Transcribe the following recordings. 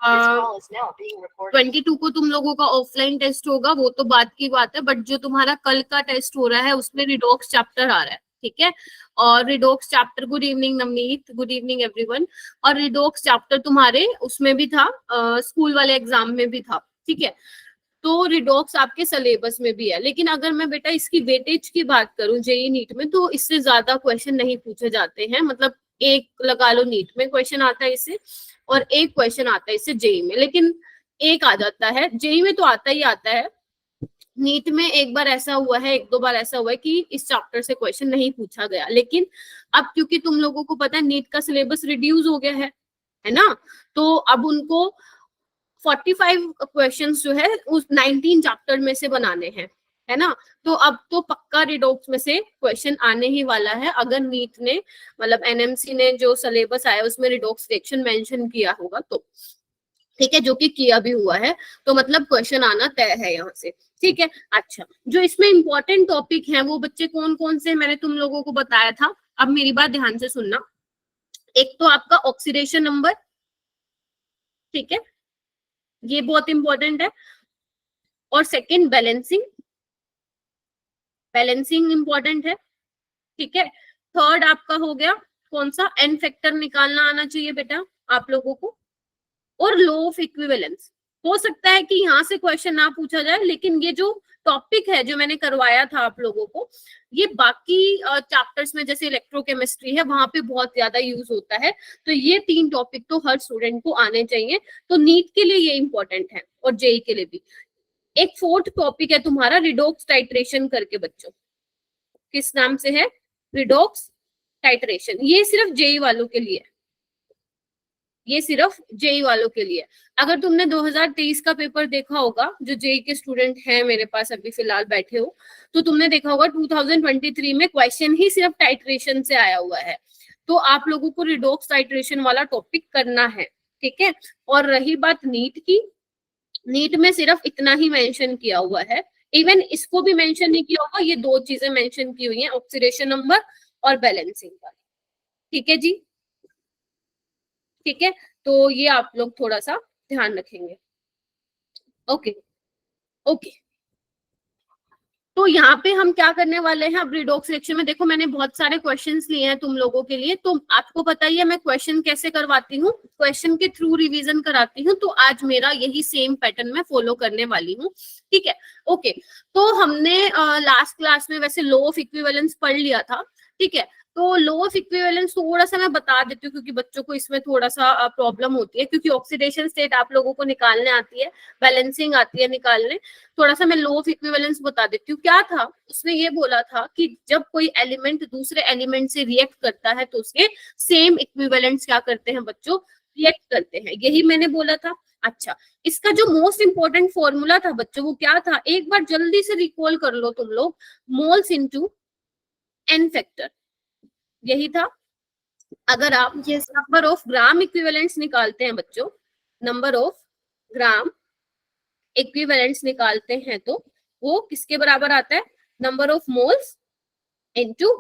22 को तुम लोगों का ऑफलाइन टेस्ट होगा, वो तो बात की बात है, बट जो तुम्हारा कल का टेस्ट हो रहा है उसमें रिडॉक्स चैप्टर आ रहा है, ठीक है। और redox chapter, good evening Navneet, good evening everyone. और रिडॉक्स चैप्टर तुम्हारे उसमें भी था, स्कूल वाले एग्जाम में भी था, ठीक है। तो रिडॉक्स आपके सिलेबस में भी है, लेकिन अगर मैं बेटा इसकी वेटेज की बात करूं जेई नीट में, तो इससे ज्यादा क्वेश्चन नहीं पूछे जाते हैं। मतलब एक लगा लो नीट में क्वेश्चन आता है इससे, और एक क्वेश्चन आता है इससे जेई में, लेकिन एक आ जाता है। जेई में तो आता ही आता है, नीट में एक बार ऐसा हुआ है, एक दो बार ऐसा हुआ है कि इस चैप्टर से क्वेश्चन नहीं पूछा गया। लेकिन अब क्योंकि तुम लोगों को पता है नीट का सिलेबस रिड्यूस हो गया है ना, तो अब उनको 45 क्वेश्चंस जो है उस 19 चैप्टर में से बनाने हैं, है ना। तो अब तो पक्का रिडॉक्स में से क्वेश्चन आने ही वाला है, अगर नीट ने मतलब एनएमसी ने जो सिलेबस आया उसमें रिडॉक्स सेक्शन मेंशन किया होगा तो, ठीक है, जो कि किया भी हुआ है, तो मतलब क्वेश्चन आना तय है यहाँ से, ठीक है। अच्छा, जो इसमें इंपॉर्टेंट टॉपिक हैं वो बच्चे कौन कौन से मैंने तुम लोगों को बताया था, अब मेरी बात ध्यान से सुनना। एक तो आपका ऑक्सीडेशन नंबर, ठीक है, ये बहुत इंपॉर्टेंट है। और सेकंड बैलेंसिंग, बैलेंसिंग इंपॉर्टेंट है, ठीक है। थर्ड आपका हो गया कौन सा, एन फैक्टर निकालना आना चाहिए बेटा आप लोगों को। और लॉ ऑफ इक्विवेलेंस, हो सकता है कि यहाँ से क्वेश्चन ना पूछा जाए, लेकिन ये जो टॉपिक है जो मैंने करवाया था आप लोगों को, ये बाकी चैप्टर्स में जैसे इलेक्ट्रोकेमिस्ट्री है वहां पे बहुत ज्यादा यूज होता है। तो ये 3 टॉपिक तो हर स्टूडेंट को आने चाहिए, तो नीट के लिए ये इंपॉर्टेंट है और जेई के लिए भी। एक फोर्थ टॉपिक है तुम्हारा रिडॉक्स टाइट्रेशन करके बच्चों, किस नाम से है, रिडॉक्स टाइट्रेशन। ये सिर्फ जेई वालों के लिए, ये सिर्फ जेई वालों के लिए। अगर तुमने 2023 का पेपर देखा होगा, जो जेई के स्टूडेंट हैं मेरे पास अभी फिलहाल बैठे हो, तो तुमने देखा होगा 2023 में क्वेश्चन ही सिर्फ टाइट्रेशन से आया हुआ है। तो आप लोगों को रिडॉक्स टाइट्रेशन वाला टॉपिक करना है, ठीक है। और रही बात नीट की, नीट में सिर्फ इतना ही मेंशन किया हुआ है, इवन इसको भी मेंशन नहीं किया होगा, ये 2 चीजें मेंशन की हुई हैं, ऑक्सीडेशन नंबर और बैलेंसिंग का, ठीक है जी, ठीक है। तो ये आप लोग थोड़ा सा ध्यान रखेंगे, ओके ओके। तो यहाँ पे हम क्या करने वाले हैं, अब रिडॉक्स सेक्शन में देखो मैंने बहुत सारे क्वेश्चंस लिए हैं तुम लोगों के लिए, तो आपको पता ही है मैं क्वेश्चन कैसे करवाती हूँ, क्वेश्चन के थ्रू रिवीजन कराती हूँ। तो आज मेरा यही सेम पैटर्न मैं फॉलो करने वाली हूँ, ठीक है, ओके। तो हमने लास्ट क्लास में वैसे लॉ ऑफ इक्विवेलेंस पढ़ लिया था, ठीक है। तो लॉ ऑफ इक्विवेलेंस थोड़ा सा मैं बता देती हूँ, क्योंकि बच्चों को इसमें थोड़ा सा प्रॉब्लम होती है, क्योंकि ऑक्सीडेशन स्टेट आप लोगों को निकालने आती है, बैलेंसिंग आती है निकालने। थोड़ा सा मैं लॉ ऑफ इक्विवेलेंस बता देती हूँ। क्या था उसने ये बोला था कि जब कोई एलिमेंट दूसरे एलिमेंट से रिएक्ट करता है तो उसके सेम इक्विवेलेंट्स क्या करते हैं बच्चों, रिएक्ट करते हैं, यही मैंने बोला था। अच्छा, इसका जो मोस्ट इंपॉर्टेंट फॉर्मूला था बच्चों वो क्या था, एक बार जल्दी से रिकॉल कर लो तुम लोग, मोल्स इनटू एन फैक्टर, यही था। अगर आप नंबर ऑफ ग्राम इक्विवेलेंट्स निकालते हैं बच्चों, नंबर ऑफ ग्राम इक्विवेलेंट्स निकालते हैं तो वो किसके बराबर आता है, number of moles into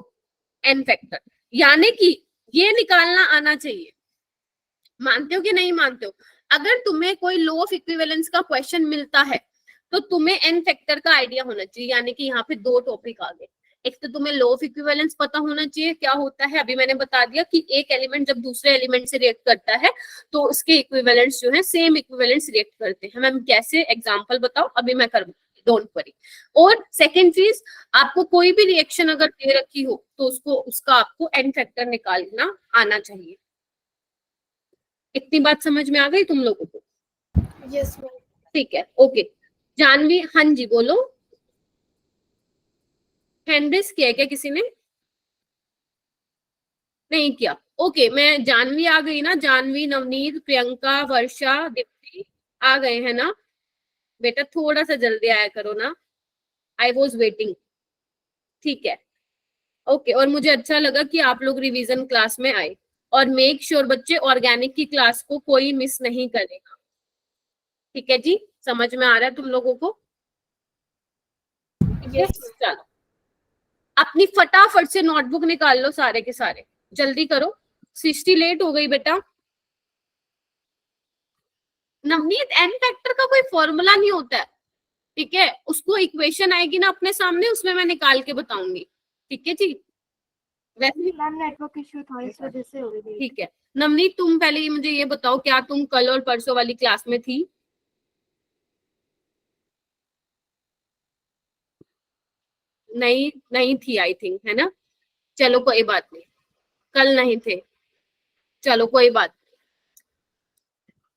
n factor, यानी कि ये निकालना आना चाहिए। मानते हो कि नहीं मानते हो, अगर तुम्हें कोई लॉ ऑफ इक्विवेलेंस का क्वेश्चन मिलता है तो तुम्हें एन फैक्टर का आइडिया होना चाहिए, यानी कि यहाँ पे 2 टॉपिक आ गए। एक तो तुम्हें लॉ ऑफ इक्विवेलेंस पता होना चाहिए क्या होता है, अभी मैंने बता दिया कि एक एलिमेंट जब दूसरे एलिमेंट से रिएक्ट करता है तो उसके इक्विवेलेंट्स जो है सेम इक्विवेलेंट्स रिएक्ट करते हैं। मैम कैसे, एग्जांपल बताओ, अभी मैं करूंगी, डोंट वरी। और सेकंड चीज, आपको कोई भी रिएक्शन अगर दे रखी हो तो उसका आपको एन फैक्टर निकालना आना चाहिए। इतनी बात समझ में आ गई तुम लोगों को? Yes ma'am. ठीक है, ओके। जानवी, हाँ जी बोलो, हैंड रेस किया है क्या किसी ने? नहीं किया, ओके। मैं, जानवी आ गई ना, जानवी, नवनीत, प्रियंका, वर्षा, दीप्ति आ गए हैं ना बेटा, थोड़ा सा जल्दी आया करो ना, आई वॉज वेटिंग, ठीक है, ओके। और मुझे अच्छा लगा कि आप लोग रिवीजन क्लास में आए, और मेक श्योर बच्चे ऑर्गेनिक की क्लास को कोई मिस नहीं करेगा, ठीक है जी, समझ में आ रहा है तुम लोगों को? यस चलो अपनी फटाफट से नोटबुक निकाल लो सारे के सारे, जल्दी करो, सृष्टि लेट हो गई बेटा। नवनीत एन फैक्टर का कोई फॉर्मूला नहीं होता है, ठीक है, उसको इक्वेशन आएगी ना अपने सामने, उसमें मैं निकाल के बताऊंगी, ठीक है जी। वैसे मैम नेटवर्क इश्यू था इस वजह से हो गई। ठीक है नवनीत, तुम पहले ये मुझे ये बताओ, क्या तुम कल और परसों वाली क्लास में थी? नहीं नहीं थी आई थिंक, है ना? चलो कोई बात नहीं, कल नहीं थे, चलो कोई बात।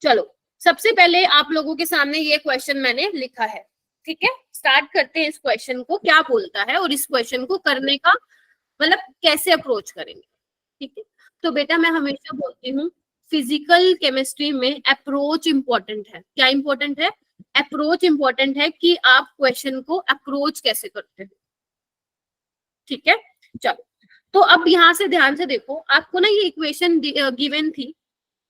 चलो सबसे पहले आप लोगों के सामने ये क्वेश्चन मैंने लिखा है, ठीक है, स्टार्ट करते हैं इस क्वेश्चन को, क्या बोलता है और इस क्वेश्चन को करने का मतलब कैसे अप्रोच करेंगे, ठीक है। तो बेटा मैं हमेशा बोलती हूँ फिजिकल केमिस्ट्री में अप्रोच इंपॉर्टेंट है। क्या इंपॉर्टेंट है? अप्रोच इंपॉर्टेंट है, कि आप क्वेश्चन को अप्रोच कैसे करते हैं, ठीक है। चलो तो अब यहाँ से ध्यान से देखो, आपको ना ये इक्वेशन गिवन थी,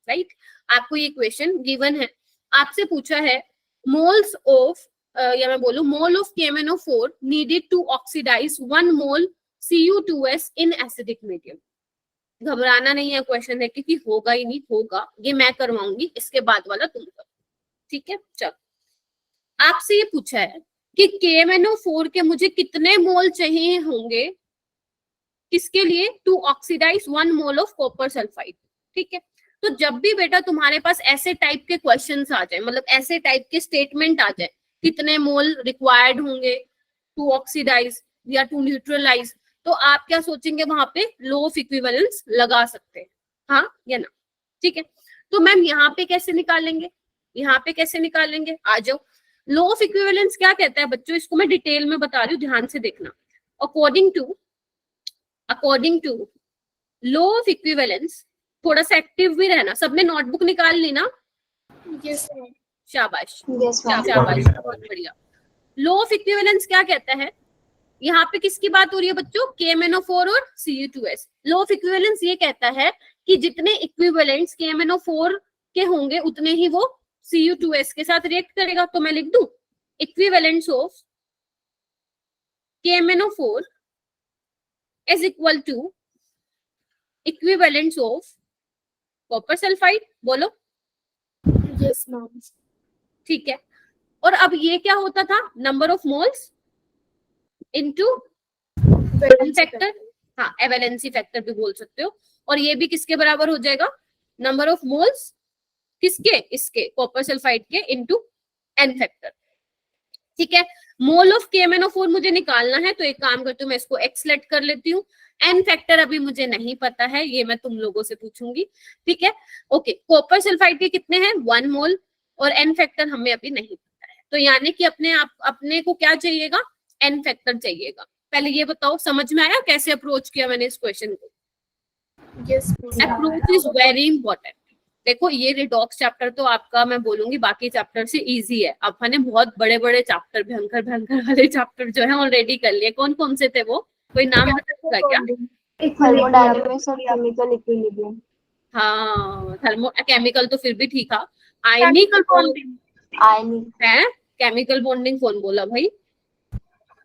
राइट, आपको ये इक्वेशन गिवन है, आपसे पूछा है मोल्स ऑफ या मैं बोलूं mole of KMnO4 needed to oxidise 1 mole Cu2S in acidic medium. घबराना नहीं है, क्वेश्चन है क्योंकि होगा ही नहीं, होगा ये मैं करवाऊंगी, इसके बाद वाला तुम करो, ठीक है। चलो आपसे ये पूछा है कि KMnO4 के मुझे कितने मोल चाहिए होंगे, किसके लिए? To oxidise 1 mole of copper sulphide, ठीक है। तो जब भी बेटा तुम्हारे पास ऐसे टाइप के क्वेश्चंस आ जाए, मतलब ऐसे टाइप के स्टेटमेंट आ जाए, कितने मोल रिक्वायर्ड होंगे टू ऑक्सीडाइज या टू न्यूट्रलाइज, तो आप क्या सोचेंगे? वहां पे लो ऑफ इक्विवेलेंस लगा सकते हैं, हाँ या ना, ठीक है। तो मैम यहाँ पे कैसे निकालेंगे, यहाँ पे कैसे निकालेंगे, आ जाओ। लो ऑफ इक्विवेलेंस क्या कहता है बच्चों, इसको मैं डिटेल में बता रही हूँ, ध्यान से देखना। According to law of equivalence, थोड़ा सा एक्टिव भी रहना, सबने नोटबुक निकाल ली ना? यस शाबाश मैम। शाबाश, बहुत बढ़िया। लो ऑफ इक्विवेलेंस क्या कहता है, यहाँ पे किसकी बात हो रही है बच्चों? KMnO4 और Cu2S। लो ऑफ इक्विवेलेंस ये कहता है कि जितने इक्विवेलेंट्स KMnO4 के होंगे उतने ही वो Cu2S के साथ रिएक्ट करेगा। तो मैं लिख दूं equivalents of KMnO4 is equal to equivalents of copper sulphide. बोलो यस मैम। ठीक है। और अब ये क्या होता था? Number of moles into factor, हाँ एवेलेंसी फैक्टर भी बोल सकते हो। और ये भी किसके बराबर हो जाएगा? नंबर ऑफ मोल्स किसके? इसके कॉपर सल्फाइड के इनटू एन फैक्टर, ठीक है। मोल ऑफ KMnO4 मुझे निकालना है, तो एक काम करती हूँ, मैं इसको एक्स लेट कर लेती हूँ। एन फैक्टर अभी मुझे नहीं पता है, ये मैं तुम लोगों से पूछूंगी, ठीक है। ओके, कॉपर सल्फाइड के कितने हैं? 1 मोल, और एन फैक्टर हमें अभी नहीं पता है, तो यानी कि अपने को क्या चाहिएगा? एन फैक्टर चाहिएगा। पहले ये बताओ समझ में आया कैसे अप्रोच किया मैंने इस क्वेश्चन को? Yes approach is very important. देखो ये रिडॉक्स चैप्टर तो आपका मैं बोलूंगी बाकी चैप्टर से इजी है। आपने बहुत बड़े बड़े चैप्टर, भयंकर भयंकर वाले चैप्टर जो है ऑलरेडी कर लिए। कौन कौन से थे वो? कोई नाम बताएगा क्या? थर्मोडायनामिक्स और केमिकल इक्विलिब्रियम। हाँ थर्मो केमिकल तो फिर भी ठीक है, आयनिक है। केमिकल बॉन्डिंग कौन बोला भाई?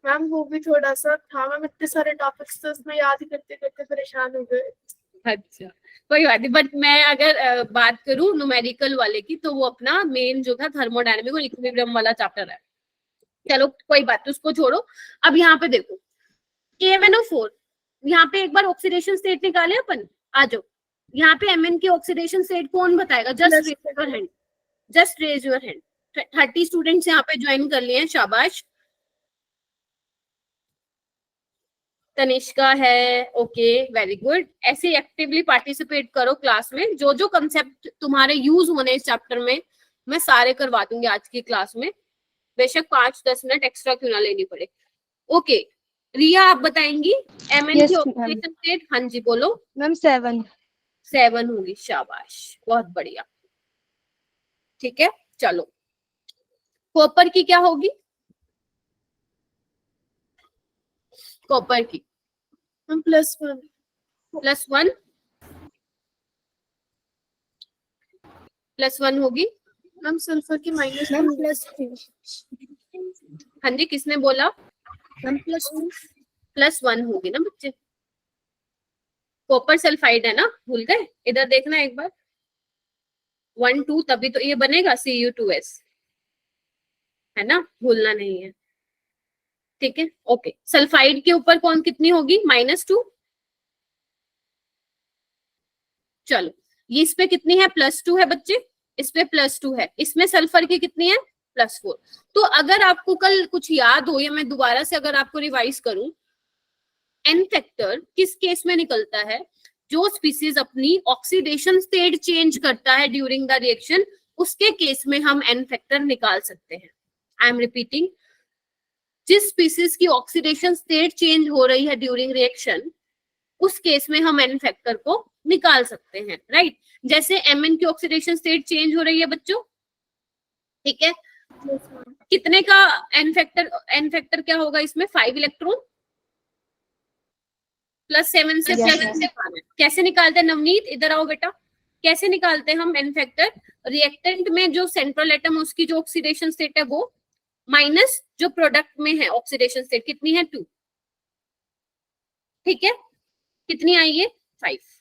मैम वो भी थोड़ा सा था, मैम इतने सारे टॉपिक्स तो उसमें याद करते करते परेशान हो गए। अच्छा कोई बात नहीं, बट मैं अगर बात करूं न्यूमेरिकल वाले की, तो वो अपना मेन जो था थर्मोडायनेमिक और इक्विलिब्रियम वाला चैप्टर है। चलो कोई बात नहीं, उसको छोड़ो। अब यहाँ पे देखो KMnO4, यहाँ पे एक बार ऑक्सीडेशन स्टेट निकाले अपन, आ जाओ। यहाँ पे Mn की ऑक्सीडेशन स्टेट कौन बताएगा? Just raise your hand, just raise your hand. 30 students यहाँ पे ज्वाइन कर लिए हैं, शाबाश। तनिष्का है, ओके वेरी गुड। ऐसे एक्टिवली पार्टिसिपेट करो क्लास में, जो जो कंसेप्ट तुम्हारे यूज होने इस चैप्टर में मैं सारे करवा दूंगी आज की क्लास में, बेशक 5-10 मिनट एक्स्ट्रा क्यों ना लेनी पड़े। ओके रिया आप बताएंगी Mn की ऑक्सीडेशन स्टेट? हाँ जी बोलो मैम 7 होगी, शाबाश बहुत बढ़िया, ठीक है। चलो कॉपर की क्या होगी? कॉपर की +1 +1 होगी। मैम सल्फर की -3 हाँ जी किसने बोला? मैम +2 +1 होगी ना बच्चे। कॉपर सल्फाइड है ना, भूल गए? इधर देखना एक बार, 1 2 तभी तो ये बनेगा Cu2s, है ना, भूलना नहीं है। ठीक है, ओके। सल्फाइड के ऊपर कौन कितनी होगी, -2। चलो, ये इस पे कितनी है, +2 है बच्चे, इस पे +2 है, इसमें सल्फर की कितनी है, +4। तो अगर आपको कल कुछ याद हो या मैं दोबारा से अगर आपको रिवाइज करूं, एन फैक्टर किस केस में निकलता है, जो स्पीसीज अपनी ऑक्सीडेशन स्टेट चेंज करता है ड्यूरिंग द रिएक्शन, उसके केस में हम एन फैक्टर निकाल सकते हैं। आई एम रिपीटिंग, जिस स्पीसीज की ऑक्सीडेशन स्टेट चेंज हो रही है ड्यूरिंग रिएक्शन, उस केस में हम एन फैक्टर को निकाल सकते हैं, राइट। जैसे Mn की ऑक्सीडेशन स्टेट चेंज हो रही है बच्चों, ठीक है, कितने का एन फैक्टर क्या होगा इसमें, 5 इलेक्ट्रॉन +7 से +7 से कैसे निकालते हैं नवनीत, इधर आओ बेटा, कैसे निकालते हैं हम एन फैक्टर, रिएक्टेंट में जो सेंट्रल एटम उसकी जो ऑक्सीडेशन स्टेट है वो, माइनस जो प्रोडक्ट में है ऑक्सीडेशन स्टेट कितनी है, 2, ठीक है, कितनी आई है, 5,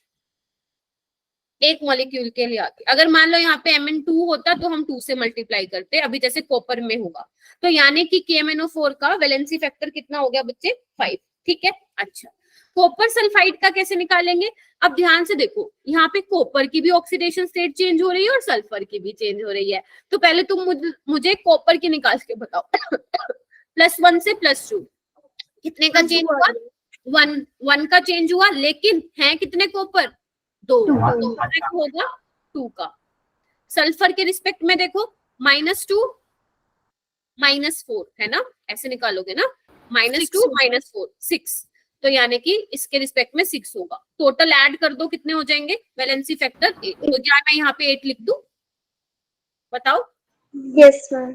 एक मॉलिक्यूल के लिए आती। अगर मान लो यहाँ पे Mn2 होता तो हम 2 से मल्टीप्लाई करते, अभी जैसे कॉपर में होगा, तो यानी कि KMnO4 का वैलेंसी फैक्टर कितना हो गया बच्चे, 5, ठीक है। अच्छा, कॉपर सल्फाइड का कैसे निकालेंगे, अब ध्यान से देखो, यहाँ पे कॉपर की भी ऑक्सीडेशन स्टेट चेंज हो रही है और सल्फर की भी चेंज हो रही है, तो पहले तुम मुझे कॉपर की निकाल के बताओ। +1 से +2 कितने का चेंज हुआ, 1 का चेंज हुआ, लेकिन है कितने कॉपर, 2 होगा 2 का। सल्फर के रिस्पेक्ट में देखो, -2 -4 है ना, ऐसे निकालोगे ना, -2 -4 6, तो यानी कि इसके रिस्पेक्ट में 6 होगा। टोटल ऐड कर दो, कितने हो जाएंगे, वैलेंसी फैक्टर 8। तो क्या मैं यहाँ पे 8 लिख दूं, बताओ। Yes ma'am,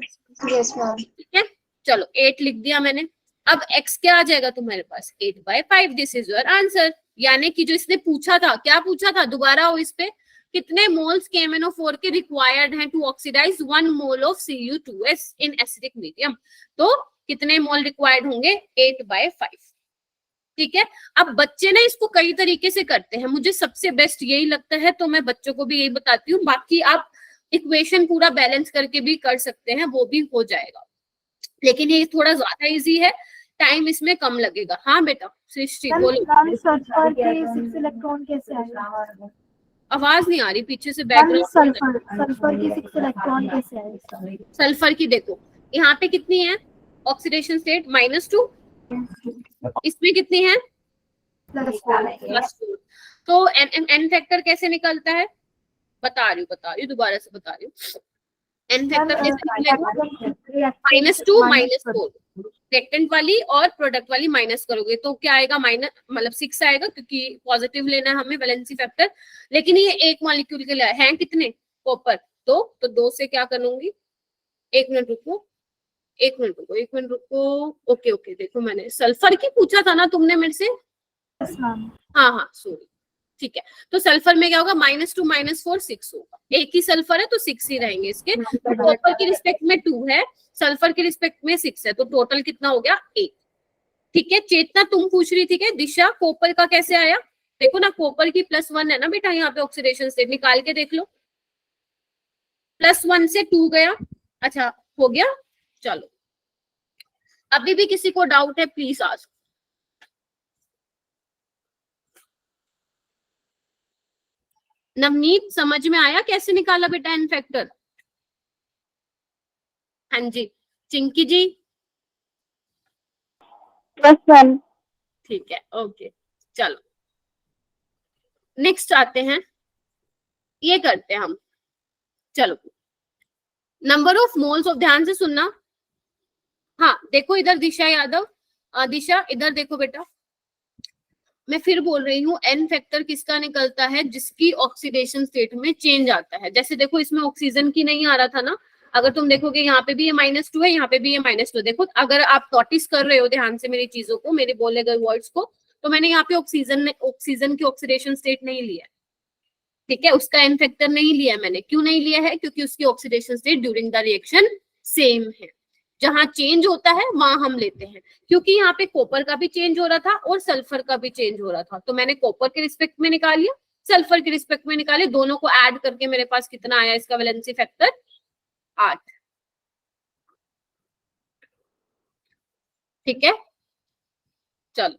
yes ma'am. ठीक है, चलो 8 लिख दिया मैंने। अब x क्या आ जाएगा तुम्हारे पास, 8/5, दिस इज योर आंसर। यानी कि जो इसने पूछा था, क्या पूछा था, दोबारा हो इस पे, कितने मोल्स KMnO4 के रिक्वायर्ड हैं to oxidise 1 mole of Cu2s in acidic medium, तो कितने मोल रिक्वायर्ड होंगे, 8/5। ठीक है, अब बच्चे ना इसको कई तरीके से करते हैं, मुझे सबसे बेस्ट यही लगता है, तो मैं बच्चों को भी यही बताती हूँ। बाकी आप इक्वेशन पूरा बैलेंस करके भी कर सकते हैं, वो भी हो जाएगा, लेकिन ये थोड़ा ज्यादा इजी है, टाइम इसमें कम लगेगा। हाँ बेटा सृष्टि बोलो। सल्फर के 6 इलेक्ट्रॉन कैसे आएगा, आवाज नहीं आ रही पीछे से, बैकग्राउंड। सल्फर की 6 इलेक्ट्रॉन कैसे आएगा, सल्फर की देखो यहाँ पे कितनी है ऑक्सीडेशन स्टेट, -2, इसमें कितनी है, +4। तो एन फैक्टर कैसे निकलता है, बता रही हूँ, दोबारा से बता रही हूँ। एन फैक्टर कैसे निकलेगा, -2 -4, रिएक्टेंट वाली और प्रोडक्ट वाली माइनस करोगे तो क्या आएगा, माइनस मतलब 6 आएगा, क्योंकि पॉजिटिव लेना है हमें वैलेंसी फैक्टर। लेकिन ये एक मॉलिक्यूल के लिए है कितने, कॉपर, तो 2 से क्या करूंगी, 1 मिनट रुको, 1 मिनट रुको, 1 मिनट रुको, ओके ओके, देखो मैंने सल्फर की पूछा था ना तुमने मेरे से, हाँ सॉरी, ठीक है। तो सल्फर में क्या होगा, -2 -4 6 होगा, एक ही सल्फर है तो 6 ही रहेंगे इसके। कॉपर के रिस्पेक्ट में 2 है, सल्फर के रिस्पेक्ट में 6 है, तो टोटल कितना हो गया, 8। ठीक है, चेतना तुम पूछ रही थी क्या, दिशा कॉपर का कैसे आया, देखो ना, कॉपर की +1 है ना बेटा, यहाँ पे ऑक्सीडेशन स्टेट निकाल के देख लो, +1 से 2 गया, अच्छा हो गया। चलो, अभी भी किसी को डाउट है प्लीज आस्क। नवनीत समझ में आया कैसे निकाला बेटा एन फैक्टर, हाँ जी, चिंकी जी, यस मैम। ठीक है, ओके। चलो नेक्स्ट आते हैं, ये करते हैं हम, चलो नंबर ऑफ मोल्स ऑफ, ध्यान से सुनना, हाँ देखो इधर दिशा यादव, दिशा इधर देखो बेटा, मैं फिर बोल रही हूँ, एन फैक्टर किसका निकलता है, जिसकी ऑक्सीडेशन स्टेट में चेंज आता है। जैसे देखो इसमें ऑक्सीजन की नहीं आ रहा था ना, अगर तुम देखोगे यहाँ पे भी ये -2 है, यहाँ पे भी ये -2। देखो अगर आप नोटिस कर रहे हो ध्यान से मेरी चीजों को, मेरे बोले गए वर्ड्स को, तो मैंने यहाँ पे ऑक्सीजन की ऑक्सीडेशन स्टेट नहीं लिया, ठीक है, उसका एन फैक्टर नहीं लिया मैंने। क्यों नहीं लिया है, क्योंकि उसकी oxidation state during the reaction same है, जहां चेंज होता है वहां हम लेते हैं। क्योंकि यहाँ पे कॉपर का भी चेंज हो रहा था और सल्फर का भी चेंज हो रहा था, तो मैंने कॉपर के रिस्पेक्ट में निकाल लिया, सल्फर के रिस्पेक्ट में निकाले, दोनों को ऐड करके मेरे पास कितना आया इसका वैलेंसी फैक्टर 8। ठीक है, चलो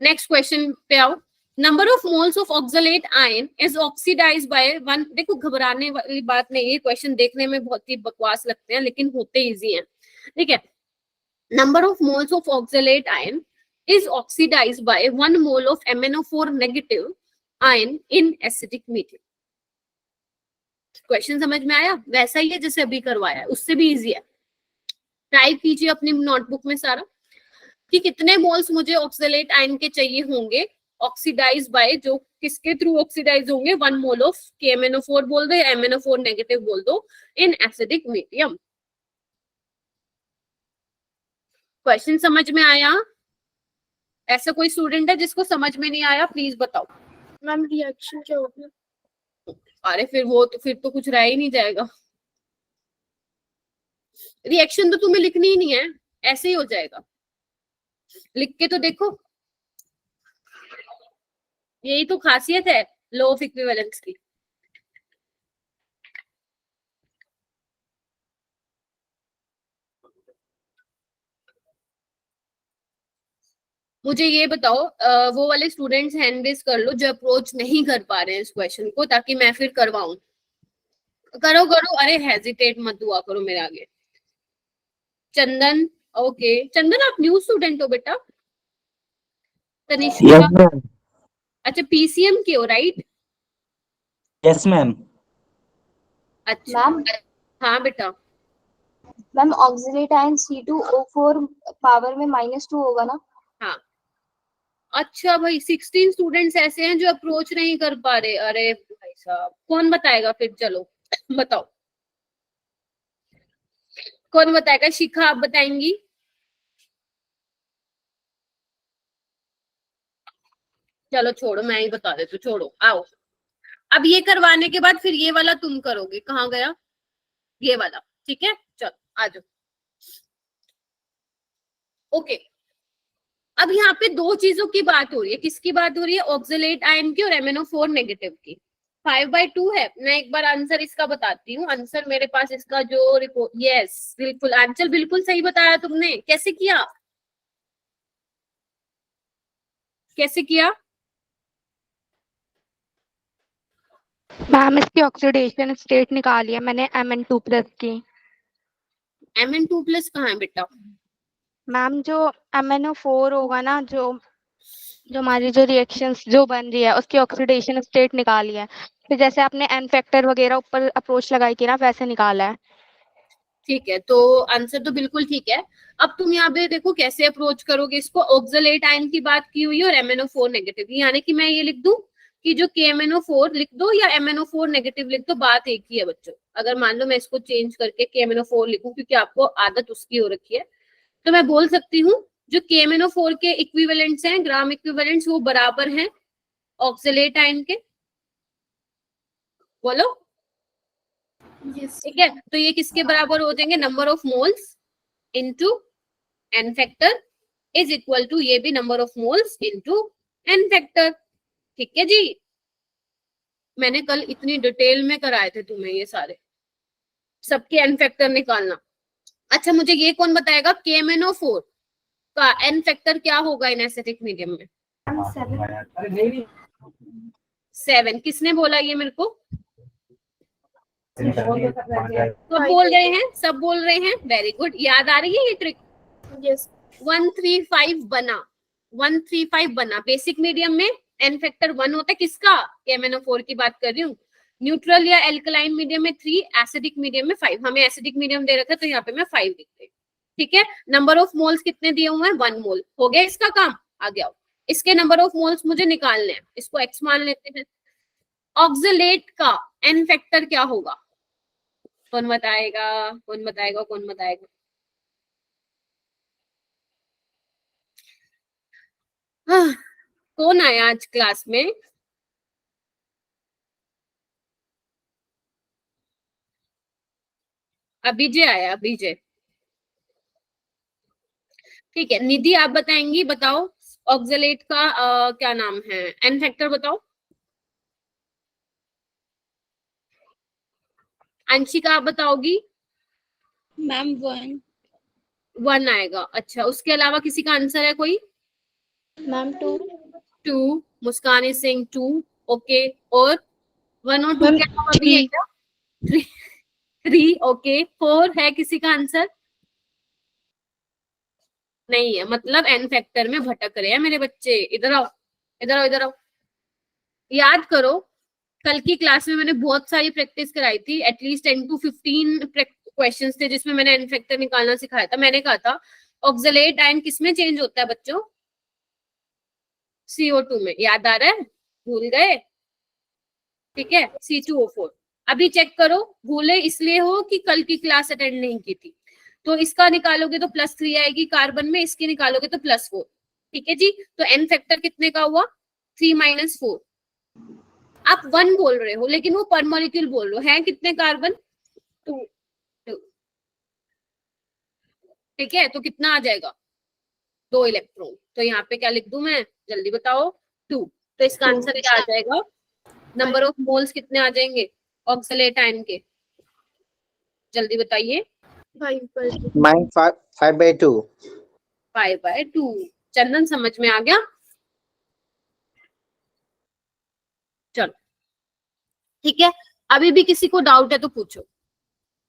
नेक्स्ट क्वेश्चन पे आओ। Number of moles of oxalate ion is oxidised by 1। देखो घबराने वाली बात नहीं, ये क्वेश्चन देखने में बहुत ही बकवास लगते हैं लेकिन होते इजी हैं। ठीक है, number of moles of oxalate ion is oxidized by 1 mole of MnO4 negative ion in acidic medium। Question समझ में आया? वैसा ही है जैसे अभी करवाया है, उससे भी इजी है। टाइप कीजिए अपनी नोटबुक में सारा कि कितने मोल्स मुझे ऑक्सलेट आयन के चाहिए होंगे ऑक्सीडाइज बाय, जो किसके थ्रू ऑक्सीडाइज होंगे, 1 मोल ऑफ KMnO4 बोल दो या MnO4 नेगेटिव बोल दो इन एसिडिक मीडियम। क्वेश्चन समझ में आया? ऐसा कोई स्टूडेंट है जिसको समझ में नहीं आया? प्लीज बताओ। मैम रिएक्शन क्या होगी? अरे फिर तो कुछ रह ही नहीं जाएगा। रिएक्शन तो तुम्हें लिखनी ही नहीं है, ऐसे ही हो जाएगा। लिख के तो देखो, यही तो खासियत है लॉ ऑफ इक्विवेलेंस की। मुझे ये बताओ, वो वाले स्टूडेंट्स हैंड रेज कर लो जो अप्रोच नहीं कर पा रहे हैं इस क्वेश्चन को, ताकि मैं फिर करवाऊं। करो करो, अरे हेजिटेट मत हुआ करो मेरे आगे। चंदन, ओके चंदन आप न्यू स्टूडेंट हो बेटा? Tanishka, yes ma'am. अच्छा PCM के हो राइट? Yes ma'am. अच्छा मैम हाँ बेटा। Ma'am oxalate ion C2O4 power में -2 होगा ना? हाँ अच्छा भाई, 16 स्टूडेंट्स ऐसे हैं जो अप्रोच नहीं कर पा रहे। अरे भाई साहब, कौन बताएगा फिर? चलो बताओ, कौन बताएगा? शिखा आप बताएंगी? चलो छोड़ो, मैं ही बता देती हूँ, छोड़ो आओ। अब ये करवाने के बाद फिर ये वाला तुम करोगे। कहाँ गया ये वाला? ठीक है चलो आ जाओ। ओके, अब यहाँ पे दो चीजों की बात हो रही है। किसकी बात हो रही है? ऑक्सलेट आयन की और MnO4 नेगेटिव की। 5/2 है। मैं एक बार आंसर इसका बताती हूँ। आंसर मेरे पास इसका जो रिपोर्ट, यस बिल्कुल आंसर बिल्कुल सही बताया तुमने। कैसे किया? कैसे किया? मैम इसकी ऑक्सीडेशन स्टेट निकाली है मैंने Mn2+ की। Mn2+ कहाँ है बेटा? मैम जो MnO4 होगा ना, जो जो हमारी जो रिएक्शंस जो बन रही है उसकी ऑक्सीडेशन स्टेट निकाली है। फिर जैसे आपने N फैक्टर वगैरह ऊपर अप्रोच लगाई थी ना, वैसे निकाला है। ठीक है, तो आंसर तो बिल्कुल ठीक है। अब तुम यहाँ पे देखो कैसे अप्रोच करोगे इसको। ऑक्सलेट आयन की बात की हुई है और MnO4 नेगेटिव, यानी कि मैं ये लिख दूं कि जो KMnO4 लिख दो या MnO4 नेगेटिव लिख दो, बात एक ही है बच्चों। अगर मान लो मैं इसको चेंज करके KMnO4 लिखूं, क्योंकि आपको आदत उसकी हो रखी है, तो मैं बोल सकती हूँ जो KMnO4 के इक्विवेलेंट्स हैं, ग्राम इक्विवेलेंट्स, वो बराबर हैं ऑक्सलेट आयन के। बोलो यस। ठीक है, तो ये किसके बराबर हो जाएंगे? Number of moles into N factor is equal to, ये भी number of moles into N factor. ठीक है जी, मैंने कल इतनी डिटेल में कराए थे तुम्हें ये सारे, सबके N फैक्टर निकालना। अच्छा मुझे ये कौन बताएगा KMnO4 का N फैक्टर क्या होगा इन एसिडिक मीडियम में? 7। किसने बोला ये मेरे को? सब बोल रहे हैं, सब बोल रहे हैं, वेरी गुड। याद आ रही है ये ट्रिक? यस। 135 बना, 135 बना। बेसिक मीडियम में N फैक्टर 1 होता है, किसका? KMnO4 की बात कर रही हूँ। न्यूट्रल या एल्कलाइन मीडियम में 3, एसिडिक मीडियम में 5। हमें एसिडिक मीडियम दे रखा है तो यहाँ पे मैं 5 लिख रही हूँ। ठीक है, नंबर ऑफ मोल्स कितने दिए हुए हैं? 1 मोल। हो गया इसका काम? आ गया। इसके नंबर ऑफ मोल्स मुझे निकालने हैं, इसको X मान लेते हैं। ऑक्सलेट का N फैक्टर क्या होगा? कौन बताएगा? कौन बताएगा? कौन बताएगा? कौन आया आज क्लास में? अभिजय आया, अभिजय। ठीक है, निधि आप बताएंगी, बताओ ऑक्सलेट का क्या नाम है? N फैक्टर बताओ। अंशिका आप बताओगी? मैम 1। 1 आएगा। अच्छा, उसके अलावा किसी का आंसर है कोई? Ma'am 2। 2, Muskan is saying 2। Okay, और 1 और 2 मैम के अलावा भी है 3। क्या? 3, ओके। 4 है किसी का आंसर? नहीं है, मतलब एन फैक्टर में भटक रहे हैं मेरे बच्चे। इधर आओ, इधर आओ, इधर आओ। याद करो, कल की क्लास में मैंने बहुत सारी प्रैक्टिस कराई थी, एटलीस्ट 10 to 15 क्वेश्चंस थे जिसमें मैंने एन फैक्टर निकालना सिखाया था। मैंने कहा था ऑक्सलेट आयन किसमें चेंज होता है बच्चों? CO2 में। याद आ रहा है? भूल गए? ठीक है, C2O4। अभी चेक करो, भूले इसलिए हो कि कल की क्लास अटेंड नहीं की थी। तो इसका निकालोगे तो +3 आएगी कार्बन में, इसकी निकालोगे तो +4। ठीक है जी, तो एन फैक्टर कितने का हुआ? 3 - 4। आप 1 बोल रहे हो लेकिन वो पर मॉलिक्यूल बोल रहे हो। है कितने कार्बन? 2। ठीक है, तो कितना आ जाएगा? 2 इलेक्ट्रॉन। तो यहाँ पे क्या लिख दूं मैं, जल्दी बताओ? 2। तो इसका आंसर क्या आ जाएगा? नंबर ऑफ मोल्स कितने आ जाएंगे ऑक्सलेट आयन के? जल्दी बताइए। 5/2। Mine 5/2. 5/2। चंदन समझ में आ गया? चलो ठीक है, अभी भी किसी को डाउट है तो पूछो।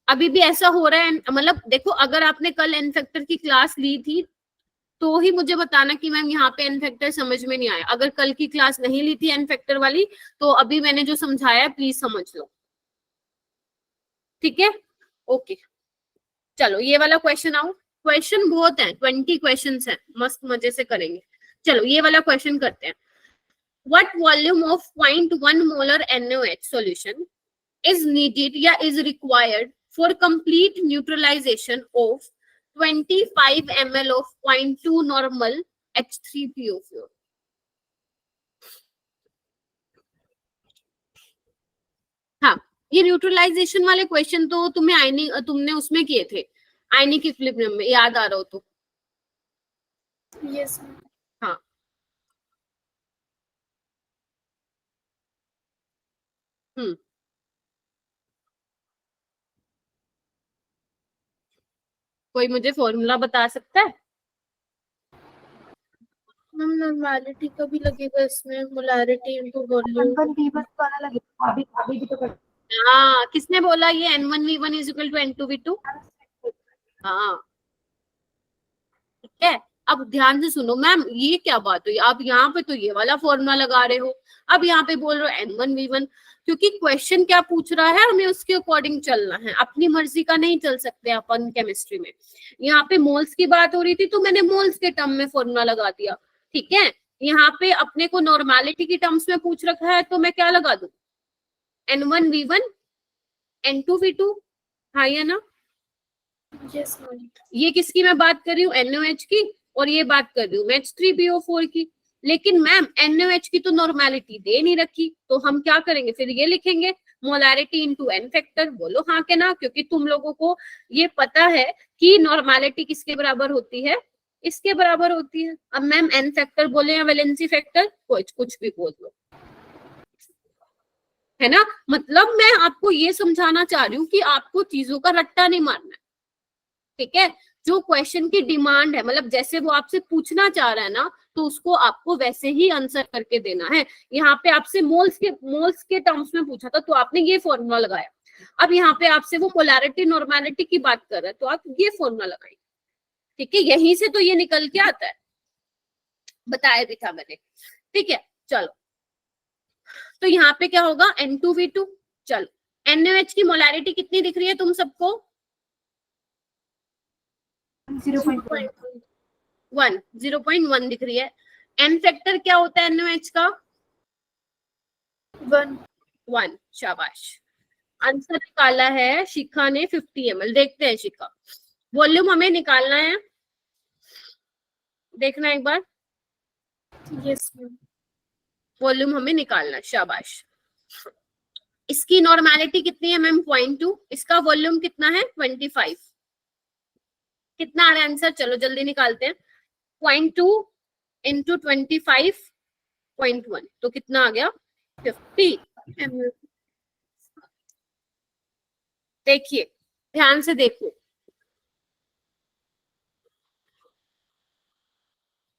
अभी भी ऐसा हो रहा है, मतलब देखो, अगर आपने कल एन फैक्टर की क्लास ली थी तो ही मुझे बताना कि मैम यहाँ पे एन फैक्टर समझ में नहीं आया। अगर कल की क्लास नहीं ली थी एन फैक्टर वाली तो अभी मैंने जो समझाया है प्लीज समझ लो। ठीक है, ओके। चलो ये वाला क्वेश्चन आओ। क्वेश्चन बहुत है, 20 क्वेश्चन है, मस्त मजे से करेंगे। चलो ये वाला क्वेश्चन करते हैं। What volume of 0.1 molar NaOH solution is needed या is required for complete neutralization of 25 ml of 0.2 normal H3PO4? हाँ, ये न्यूट्रलाइजेशन वाले क्वेश्चन तो तुम्हें तुमने उसमें किए थे, आयनिक इक्विलिब्रियम में, याद आ रहा हो तो। यस। हाँ, कोई मुझे फॉर्मूला बता सकता है? मैम नॉर्मैलिटी का भी लगेगा इसमें, मोलैरिटी इनटू वॉल्यूम। हाँ, किसने बोला ये N1V1 = N2V2? हाँ, ठीक है। अब ध्यान से सुनो मैम, ये क्या बात हुई? आप यहाँ पे तो ये वाला फॉर्मूला लगा रहे हो, अब यहाँ पे बोल रहे हो N1V1, क्योंकि क्वेश्चन क्या पूछ रहा है हमें उसके अकॉर्डिंग चलना है। अपनी मर्जी का नहीं चल सकते अपन केमिस्ट्री में। यहाँ पे मोल्स की बात हो रही थी तो मैंने मोल्स के टर्म में फॉर्मूला लगा दिया। ठीक है, यहाँ पे अपने को नॉर्मेलिटी की टर्म्स में पूछ रखा है तो मैं क्या लगा दूं? N1V1 N2V2। हाँ या ना? Yes ma'am. ये किसकी मैं बात कर रही हूँ? NaOH की, और ये बात कर रही हूँ मैं H3PO4 की। लेकिन मैम NaOH की तो नॉर्मेलिटी दे नहीं रखी, तो हम क्या करेंगे फिर? ये लिखेंगे मोलैरिटी इनटू एन फैक्टर। बोलो हाँ के ना, क्योंकि तुम लोगों को ये पता है कि नॉर्मेलिटी किसके बराबर होती है? इसके बराबर होती है। अब मैम एन फैक्टर बोले या वैलेंसी फैक्टर, कुछ भी बोल लो, है ना? मतलब मैं आपको ये समझाना चाह रही हूँ कि आपको चीजों का रट्टा नहीं मारना है। ठीक है, जो क्वेश्चन की डिमांड है, मतलब जैसे वो आपसे पूछना चाह रहा है ना, तो उसको आपको वैसे ही आंसर करके देना है। यहाँ पे आपसे मोल्स के टर्म्स में पूछा था तो आपने ये फॉर्मूला लगाया। अब यहाँ पे आपसे वो पोलैरिटी नॉर्मेलिटी की बात कर रहा है तो आप ये फॉर्मूला लगाएंगे। ठीक है, यहीं से तो ये निकल के आता है, बताया भी था मैंने। ठीक है, चलो तो यहाँ पे क्या होगा? N2V2। चलो NaOH की मोलैरिटी कितनी दिख रही है तुम सबको? 0.1 दिख रही है। एन फैक्टर क्या होता है NaOH का? 1। शाबाश, आंसर निकाला है शिखा ने 50 ml। देखते हैं शिखा, वॉल्यूम हमें निकालना है, देखना एक बार। Yes ma'am. वॉल्यूम हमें निकालना है, शाबाश। इसकी नॉर्मेलिटी कितनी है मैम? 0.2। इसका वॉल्यूम कितना है? 25। कितना आ रहा है आंसर? चलो जल्दी निकालते हैं। 0.2 इंटू 25.1 तो कितना आ गया? 50 ml। देखिए ध्यान से देखो,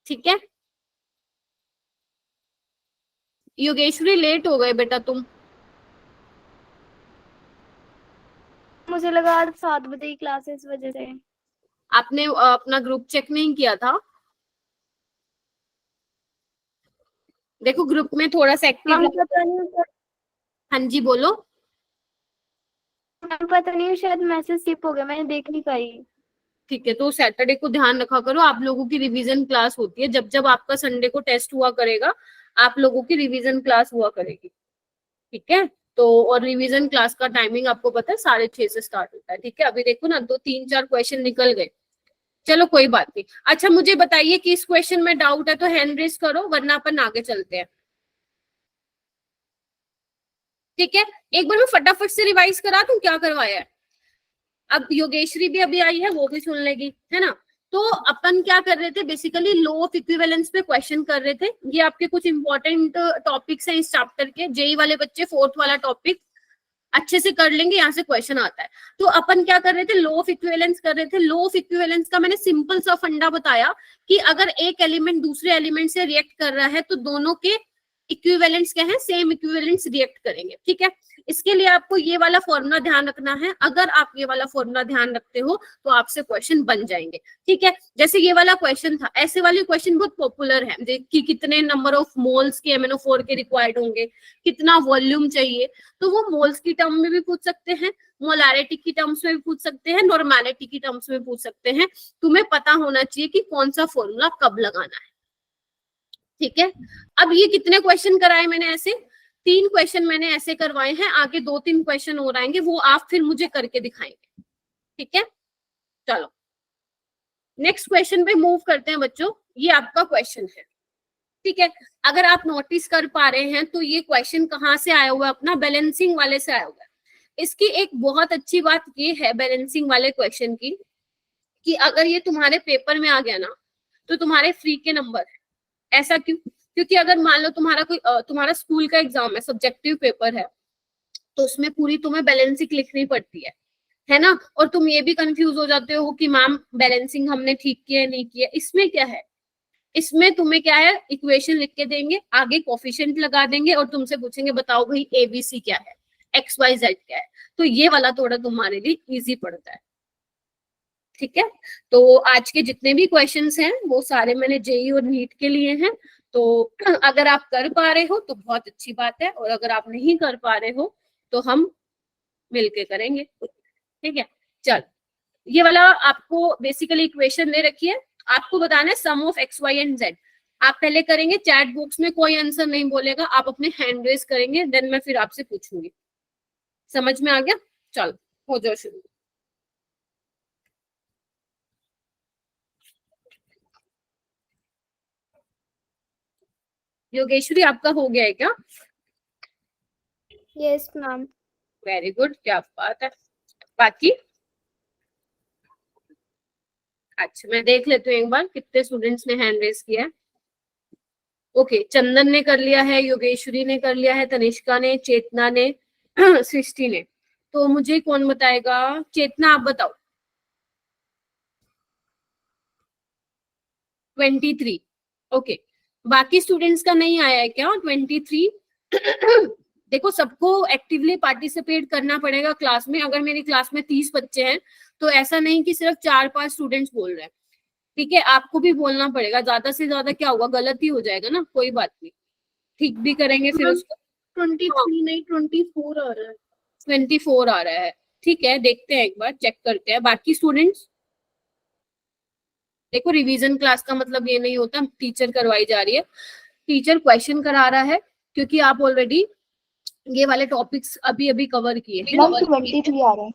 ठीक है। योगेश्वरी लेट हो गए बेटा तुम। मुझे लगा आज 7 बजे की क्लास है इस वजह से। आपने अपना ग्रुप चेक नहीं किया था? देखो ग्रुप में थोड़ा सा एक्टिव। मैम पता नहीं, हाँ जी बोलो। मैम पता नहीं शायद मैसेज स्किप हो गया, मैंने देख नहीं पाई। ठीक है, तो सैटरडे को ध्यान रखा करो, आप लोगों की रिवीजन क्लास होती है। जब जब आपका संडे को टेस्ट हुआ करेगा, आप लोगों की रिवीजन क्लास हुआ करेगी, ठीक है। तो और रिवीजन क्लास का टाइमिंग आपको पता है 6:30 से स्टार्ट होता है, ठीक है। अभी देखो ना, 2-3-4 क्वेश्चन निकल गए। चलो कोई बात नहीं। अच्छा मुझे बताइए कि इस क्वेश्चन में डाउट है तो हैंड रेज करो, वरना अपन आगे चलते हैं, ठीक है। एक बार मैं फटाफट से रिवाइज करा दूं क्या करवाया है। अब योगेश्वरी भी अभी आई है, वो भी सुन लेगी, है ना। तो अपन क्या कर रहे थे, बेसिकली लॉ ऑफ इक्विवेलेंस पे क्वेश्चन कर रहे थे। ये आपके कुछ इंपॉर्टेंट टॉपिक्स हैं इस चैप्टर के। जेई वाले बच्चे 4th वाला टॉपिक अच्छे से कर लेंगे, यहाँ से क्वेश्चन आता है। तो अपन क्या कर रहे थे, लॉ ऑफ इक्विवेलेंस कर रहे थे। लॉ ऑफ इक्विवेलेंस का मैंने सिंपल सा फंडा बताया कि अगर एक एलिमेंट दूसरे एलिमेंट से रिएक्ट कर रहा है तो दोनों के इक्विवेलेंट्स क्या है, सेम इक्विवेलेंट्स रिएक्ट करेंगे, ठीक है। इसके लिए आपको ये वाला फॉर्मूला ध्यान रखना है। अगर आप ये वाला फॉर्मूला ध्यान रखते हो तो आपसे क्वेश्चन बन जाएंगे, ठीक है। जैसे ये वाला क्वेश्चन था, ऐसे वाले क्वेश्चन बहुत पॉपुलर है कि कितने नंबर ऑफ मोल्स के MnO4 के रिक्वायर्ड होंगे, कितना वॉल्यूम चाहिए। तो वो मोल्स की टर्म में भी पूछ सकते हैं, मोलारिटी की टर्म्स में भी पूछ सकते हैं, नॉर्मेलिटी की टर्म्स में पूछ सकते हैं। तुम्हें पता होना चाहिए कि कौन सा फॉर्मूला कब लगाना है, ठीक है। अब ये कितने क्वेश्चन कराए मैंने, ऐसे 3 क्वेश्चन मैंने ऐसे करवाए हैं। आगे 2-3 क्वेश्चन और आएंगे, वो आप फिर मुझे करके दिखाएंगे, ठीक है। चलो नेक्स्ट क्वेश्चन पे मूव करते हैं बच्चों। ये आपका क्वेश्चन है, ठीक है। अगर आप नोटिस कर पा रहे हैं तो ये क्वेश्चन कहाँ से आया हुआ है, अपना बैलेंसिंग वाले से आया हुआ है। इसकी एक बहुत अच्छी बात ये है बैलेंसिंग वाले क्वेश्चन की, कि अगर ये तुम्हारे पेपर में आ गया ना तो तुम्हारे फ्री के नंबर है। ऐसा क्यों? क्योंकि अगर मान लो तुम्हारा स्कूल का एग्जाम है, सब्जेक्टिव पेपर है, तो उसमें पूरी तुम्हें बैलेंसिंग लिखनी पड़ती है ना। और तुम ये भी कंफ्यूज हो जाते हो कि मैम बैलेंसिंग हमने ठीक किया नहीं किया। इसमें क्या है, इसमें तुम्हें क्या है, इक्वेशन लिख के देंगे, आगे कोफिशिएंट लगा देंगे और तुमसे पूछेंगे बताओ भाई ABC क्या है, XYZ क्या है। तो ये वाला थोड़ा तुम्हारे लिए इजी पड़ता है, ठीक है। तो आज के जितने भी क्वेश्चंस हैं वो सारे मैंने जेई और नीट के लिए हैं। तो अगर आप कर पा रहे हो तो बहुत अच्छी बात है, और अगर आप नहीं कर पा रहे हो तो हम मिलके करेंगे, ठीक है। चल ये वाला आपको बेसिकली इक्वेशन दे रखी है, आपको बताना है sum of x, y and z। आप पहले करेंगे, चैट बॉक्स में कोई आंसर नहीं बोलेगा, आप अपने हैंड रेज करेंगे, देन मैं फिर आपसे पूछूंगी। समझ में आ गया? चलो हो जाओ शुरू। योगेश्वरी आपका हो गया है क्या? Yes ma'am. वेरी गुड, क्या बात है। बाकी अच्छा मैं देख लेती हूँ एक बार कितने स्टूडेंट्स ने हैंड रेज किया है। ओके, चंदन ने कर लिया है, योगेश्वरी ने कर लिया है, तनिष्का ने, चेतना ने, सृष्टि ने। तो मुझे कौन बताएगा? चेतना आप बताओ। 23। ओके, बाकी स्टूडेंट्स का नहीं आया है क्या 23? देखो सबको एक्टिवली पार्टिसिपेट करना पड़ेगा क्लास में। अगर मेरी क्लास में 30 बच्चे हैं तो ऐसा नहीं कि सिर्फ 4-5 स्टूडेंट्स बोल रहे हैं, ठीक है। आपको भी बोलना पड़ेगा, ज्यादा से ज्यादा क्या होगा, गलत ही हो जाएगा ना। कोई बात नहीं, ठीक भी करेंगे फिर उसको। 23 नहीं 24 आ रहा है। 24 आ रहा है, ठीक है। देखते हैं एक बार, चेक करते हैं। बाकी स्टूडेंट्स देखो, रिवीजन क्लास का मतलब ये नहीं होता टीचर करवाई जा रही है, टीचर क्वेश्चन करा रहा है, क्योंकि आप ऑलरेडी ये वाले टॉपिक्स अभी अभी कवर किए हैं। मैम 23 आ रहा है।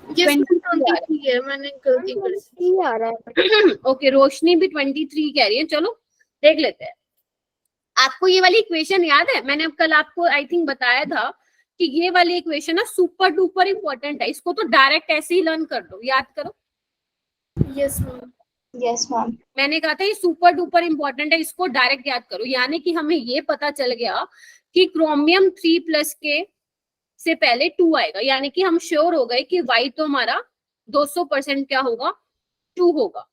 Yes, 23 है, मैंने गलती कर दी। 23 आ रहा है। ओके, रोशनी भी 23 कह रही है। चलो देख लेते हैं। आपको ये वाली इक्वेशन याद है? मैंने कल आपको आई थिंक बताया था कि ये वाली इक्वेशन ना सुपर डुपर इंपॉर्टेंट है, इसको तो डायरेक्ट ऐसे ही लर्न कर दो, याद करो। Yes ma'am. Yes ma'am. मैंने कहा था ये सुपर डुपर इंपॉर्टेंट है, इसको डायरेक्ट याद करो। यानी कि हमें ये पता चल गया कि क्रोमियम 3+ के से पहले 2 आएगा, यानी कि हम श्योर हो गए कि Y तो हमारा 200% क्या होगा, 2 होगा।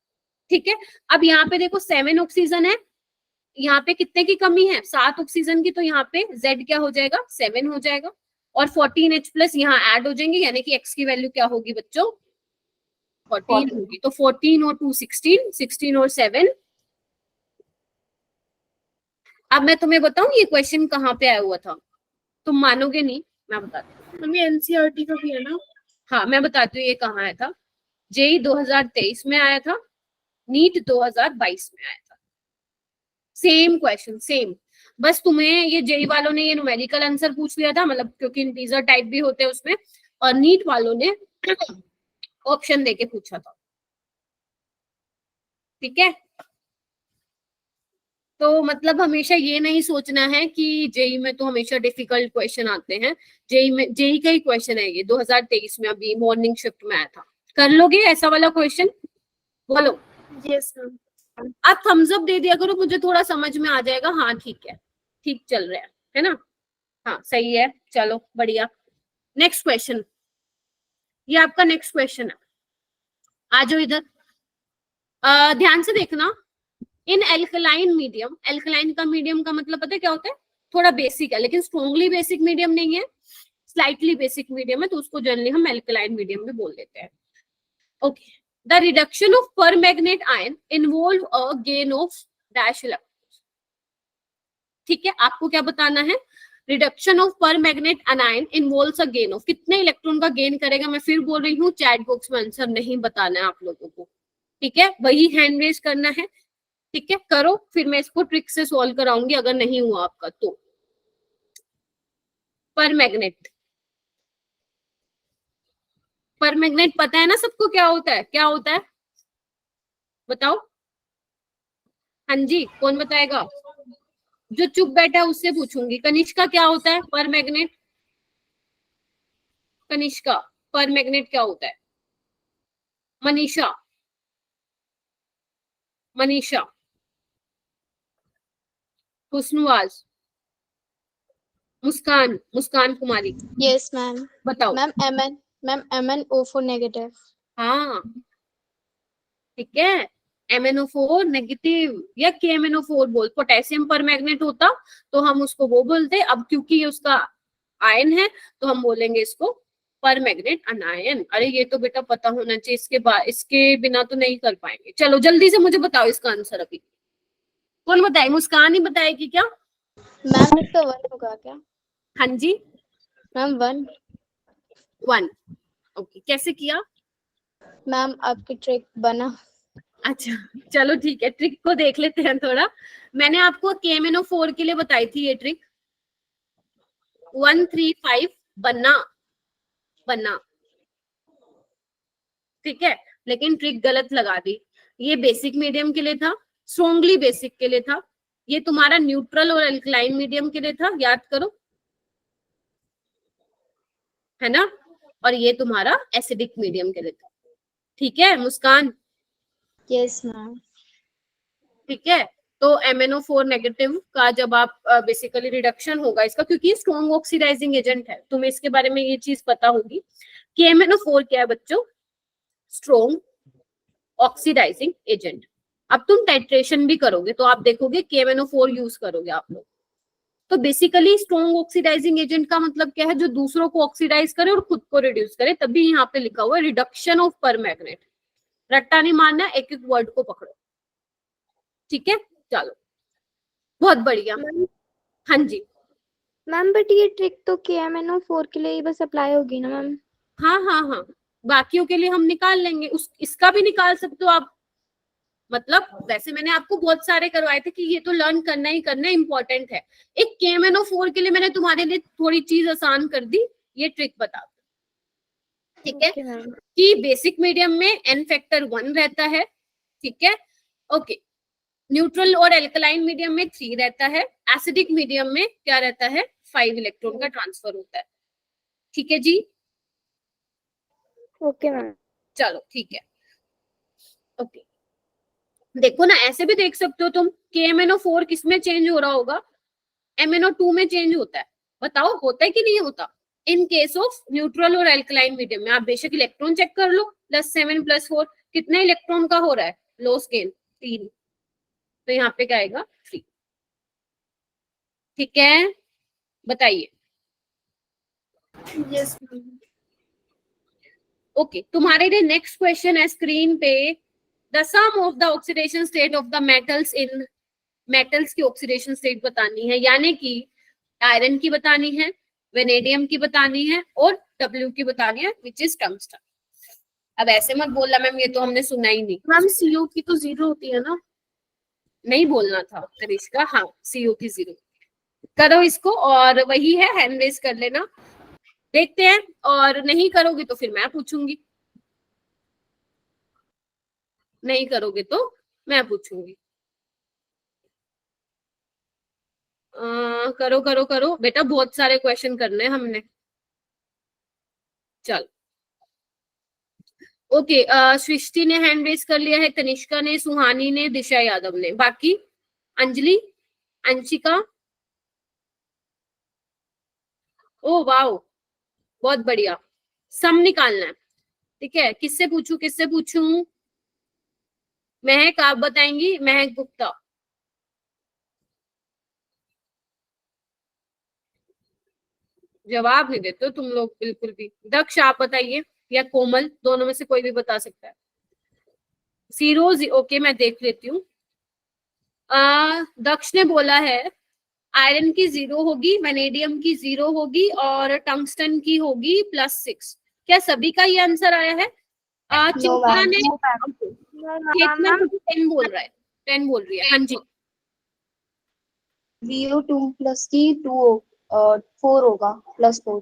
ठीक है, अब यहाँ पे देखो 7 ऑक्सीजन है, यहाँ पे कितने की कमी है, 7 ऑक्सीजन की, तो यहाँ पे Z क्या हो जाएगा, 7 हो जाएगा, और 14H+ यहाँ ऐड हो जाएंगे, यानी कि X की वैल्यू क्या होगी बच्चों, 14 होगी। तो 14 और 2 16, 16 और 7। अब मैं तुम्हें बताऊं ये क्वेश्चन कहाँ पे आया हुआ था, तुम मानोगे नहीं, मैं बताती हूँ। मम्मी एनसीईआरटी का भी है ना? हाँ मैं बताती हूँ ये कहाँ आया था। जेई 2023 में आया था, नीट 2022 में आया था। सेम क्वेश्चन, सेम, बस तुम्हें ये जेई वालों ने ये न्यूमेरिकल आंसर पूछ लिया था, मतलब क्योंकि इंटीजर टाइप भी होते हैं उसमें, और नीट वालों ने ऑप्शन देके पूछा था। ठीक है, तो मतलब हमेशा ये नहीं सोचना है कि जेई में तो हमेशा डिफिकल्ट क्वेश्चन आते हैं। जेई में, जेई का ही क्वेश्चन है ये, 2023 में अभी मॉर्निंग शिफ्ट में आया था। कर लोगे ऐसा वाला क्वेश्चन, बोलो। Yes ma'am. आप थम्स अप दे दिया करो, मुझे थोड़ा समझ में आ जाएगा। हाँ ठीक है, ठीक चल रहा है ना, हाँ सही है, चलो बढ़िया। नेक्स्ट क्वेश्चन, ये आपका नेक्स्ट क्वेश्चन है, आ जाओ इधर। ध्यान से देखना। इन एल्कलाइन मीडियम, एल्कलाइन का मीडियम का मतलब पता है क्या होता है, थोड़ा बेसिक है, लेकिन स्ट्रॉन्गली बेसिक मीडियम नहीं है, स्लाइटली बेसिक मीडियम है, तो उसको जनरली हम एल्कलाइन मीडियम में बोल देते हैं। Okay, the reduction of परमैग्नेट ion involve a gain of dash electron. ठीक है, आपको क्या बताना है, reduction of परमैग्नेट ion involves a gain of, कितने इलेक्ट्रॉन का गेन करेगा। मैं फिर बोल रही हूँ, चैट बॉक्स में आंसर नहीं बताना है आप लोगों को, ठीक है, वही हैंड रेज करना है। ठीक है, करो, फिर मैं इसको ट्रिक से सॉल्व कराऊंगी अगर नहीं हुआ आपका तो। परमैग्नेट, परमैग्नेट पता है ना सबको क्या होता है, क्या होता है बताओ। हाँ जी, कौन बताएगा, जो चुप बैठा है उससे पूछूंगी। कनिष्का क्या होता है परमैग्नेट, कनिष्का परमैग्नेट क्या होता है। मनीषा, मनीषा, हुस्नुआज, मुस्कान, मुस्कान कुमारी, Yes, ma'am. बताओ। Ma'am, MnO4 negative. हाँ ठीक है, MnO4 नेगेटिव या KMnO4 बोल। पोटेशियम परमैग्नेट होता तो हम उसको वो बोलते, अब क्योंकि ये उसका आयन है तो हम बोलेंगे इसको परमैग्नेट अनायन। अरे ये तो बेटा पता होना चाहिए, इसके बाद इसके बिना तो नहीं कर पाएंगे। चलो जल्दी से मुझे बताओ इसका आंसर, अभी कौन बताए, मुस्कान ही बताएगी क्या। मैम इसका 1 होगा क्या? हाँ जी, मैम 1। 1। ओके, कैसे किया। मैम आपकी ट्रिक बना। अच्छा चलो ठीक है, ट्रिक को देख लेते हैं थोड़ा। मैंने आपको KMnO4 के लिए बताई थी ये ट्रिक, 135 बनना, बनना। ठीक है, लेकिन ट्रिक गलत लगा दी। ये बेसिक मीडियम के लिए था, स्ट्रॉन्गली बेसिक के लिए था। ये तुम्हारा न्यूट्रल और अल्कलाइन मीडियम के लिए था, याद करो, है ना, और ये तुम्हारा एसिडिक मीडियम के लिए था। ठीक है मुस्कान, यस मैम। ठीक है, तो MnO4 नेगेटिव का जब आप बेसिकली रिडक्शन होगा इसका, क्योंकि स्ट्रॉन्ग ऑक्सीडाइजिंग एजेंट है, तुम्हें इसके बारे में ये चीज पता होगी कि MnO4 क्या है बच्चों, स्ट्रॉन्ग ऑक्सीडाइजिंग एजेंट। अब तुम टाइट्रेशन भी करोगे तो आप देखोगे KMnO4 यूज करोगे आप लोग। तो बेसिकली स्ट्रॉन्ग ऑक्सीडाइजिंग एजेंट का मतलब क्या है, जो दूसरों को ऑक्सीडाइज करे और खुद को रिड्यूस करे। तभी यहाँ पे लिखा हुआ है रिडक्शन ऑफ परमैग्नेट। रट्टा नहीं मारना, एक एक वर्ड को पकड़ो, ठीक है, चलो बहुत बढ़िया। हाँ जी मैम बट ये ट्रिक तो KMnO4 के लिए ही बस अप्लाई होगी ना मैम। हाँ हाँ हाँ, बाकियों के लिए हम निकाल लेंगे, उस इसका भी निकाल सकते हो आप। मतलब वैसे मैंने आपको बहुत सारे करवाए थे कि ये तो लर्न करना ही करना इंपॉर्टेंट है। एक KMnO4 के लिए मैंने तुम्हारे लिए थोड़ी चीज आसान कर दी, ये ट्रिक बता दो, ठीक है, कि बेसिक मीडियम में n फैक्टर 1 रहता है, ठीक है, ओके, न्यूट्रल और एल्कलाइन मीडियम में 3 रहता है, एसिडिक मीडियम में क्या रहता है, 5 इलेक्ट्रॉन का ट्रांसफर होता है। ठीक है जी, ओके मैम। चलो ठीक है, ओके, देखो ना ऐसे भी देख सकते हो तुम, KMnO4 किस में चेंज हो रहा होगा, MnO2 में चेंज होता है। बताओ होता है कि नहीं होता, इन केस ऑफ न्यूट्रल और एल्कलाइन मीडियम में आप बेशक इलेक्ट्रॉन चेक कर लो, +7 +4 कितने इलेक्ट्रॉन का हो रहा है लॉस गेन, 3, तो यहाँ पे क्या आएगा 3। ठीक है, बताइए। Yes, ma'am. ओके, तुम्हारे लिए नेक्स्ट क्वेश्चन है स्क्रीन पे, the sum of the oxidation state of the metals in, metals की ऑक्सीडेशन स्टेट बतानी है, यानी कि आयरन की बतानी है, वेनेडियम की बतानी है और W की बतानी है, विच इज टंगस्टन। अब ऐसे मत बोलना मैम ये तो हमने सुना ही नहीं, मैम CO की तो 0 होती है ना? नहीं बोलना था तनिष्का, हाँ CO की 0 करो इसको, और वही है, हैंड रेज कर लेना, देखते हैं, और नहीं करोगे तो फिर मैं पूछूंगी, नहीं करोगे तो मैं पूछूंगी। करो करो करो बेटा, बहुत सारे क्वेश्चन करने हैं हमने। चल ओके, सृष्टि ने हैंड रेज कर लिया है, तनिष्का ने, सुहानी ने, दिशा यादव ने, बाकी अंजलि, अंशिका, ओ वाओ बहुत बढ़िया, सम निकालना है। ठीक है, किससे पूछूं किससे पूछूं? महक आप बताएंगी, महक गुप्ता। जवाब नहीं देते हो तुम लोग बिल्कुल भी। दक्ष आप बताइए, या कोमल, दोनों में से कोई भी बता सकता है। 0 ओके, मैं देख लेती हूँ। दक्ष ने बोला है आयरन की 0 होगी, वेनेडियम की 0 होगी और टंगस्टन की होगी +6। क्या सभी का ये आंसर आया है? चेतना ने, चेतना 10 बोल रहा है, 10 बोल रही है। हाँ जी, VO2 प्लस की 4 होगा, +4।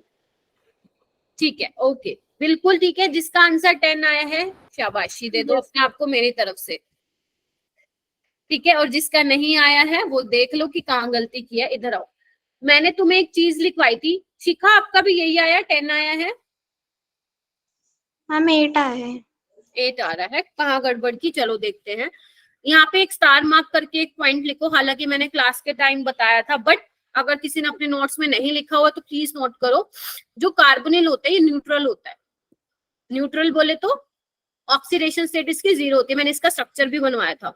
ठीक है, ओके बिल्कुल ठीक है। जिसका आंसर 10 आया है शाबाशी दे दो अपने आप को मेरी तरफ से, ठीक है। और जिसका नहीं आया है वो देख लो कि कहाँ गलती की है। इधर आओ, मैंने तुम्हें एक चीज लिखवाई थी, शिखा आपका भी यही आया, 10 आया है? मैम 8 आया है। 8 आ रहा है, कहाँ गड़बड़ की, चलो देखते हैं। यहाँ पे एक स्टार मार्क करके एक पॉइंट लिखो, हालांकि मैंने क्लास के टाइम बताया था, बट अगर किसी ने अपने नोट्स में नहीं लिखा हुआ तो प्लीज नोट करो। जो कार्बोनिल होता है ये न्यूट्रल होता है, न्यूट्रल बोले तो ऑक्सीडेशन स्टेट इसकी 0 होती है। मैंने इसका स्ट्रक्चर भी बनवाया था,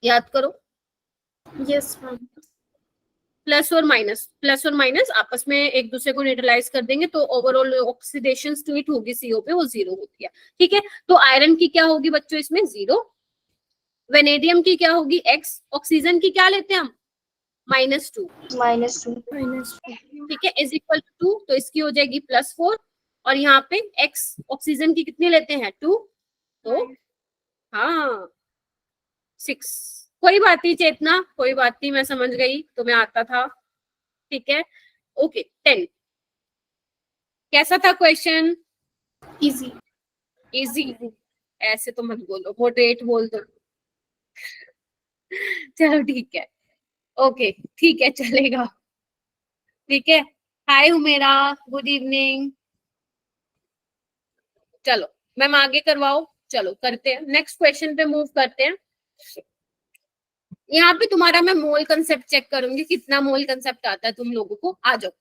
याद करो। Yes, ma'am. प्लस और माइनस आपस में एक दूसरे को न्यूट्रलाइज कर देंगे तो ओवरऑल ऑक्सीडेशन स्टेट होगी CO पे, वो 0 होती है। ठीक है, तो आयरन की क्या होगी बच्चों इसमें 0, वेनेडियम की क्या होगी X, ऑक्सीजन की क्या लेते हैं हम -2, ठीक है, इज इक्वल टू 2, तो इसकी हो जाएगी +4, और यहाँ पे X ऑक्सीजन की कितनी लेते हैं 2, तो हाँ 6। कोई बात नहीं चेतना, कोई बात नहीं, मैं समझ गई, तुम्हें आता था। ठीक है, ओके 10। कैसा था क्वेश्चन? Easy. इजी? ऐसे तो मत बोलो, मॉडरेट बोल दो। चलो ठीक है, ओके ठीक है, चलेगा। ठीक है, हाय हुमेरा, गुड इवनिंग। चलो मैम आगे करवाओ, चलो करते हैं, नेक्स्ट क्वेश्चन पे मूव करते हैं। यहाँ पे तुम्हारा मैं मोल कंसेप्ट चेक करूंगी, कितना मोल कंसेप्ट आता है तुम लोगों को। आ जाओ।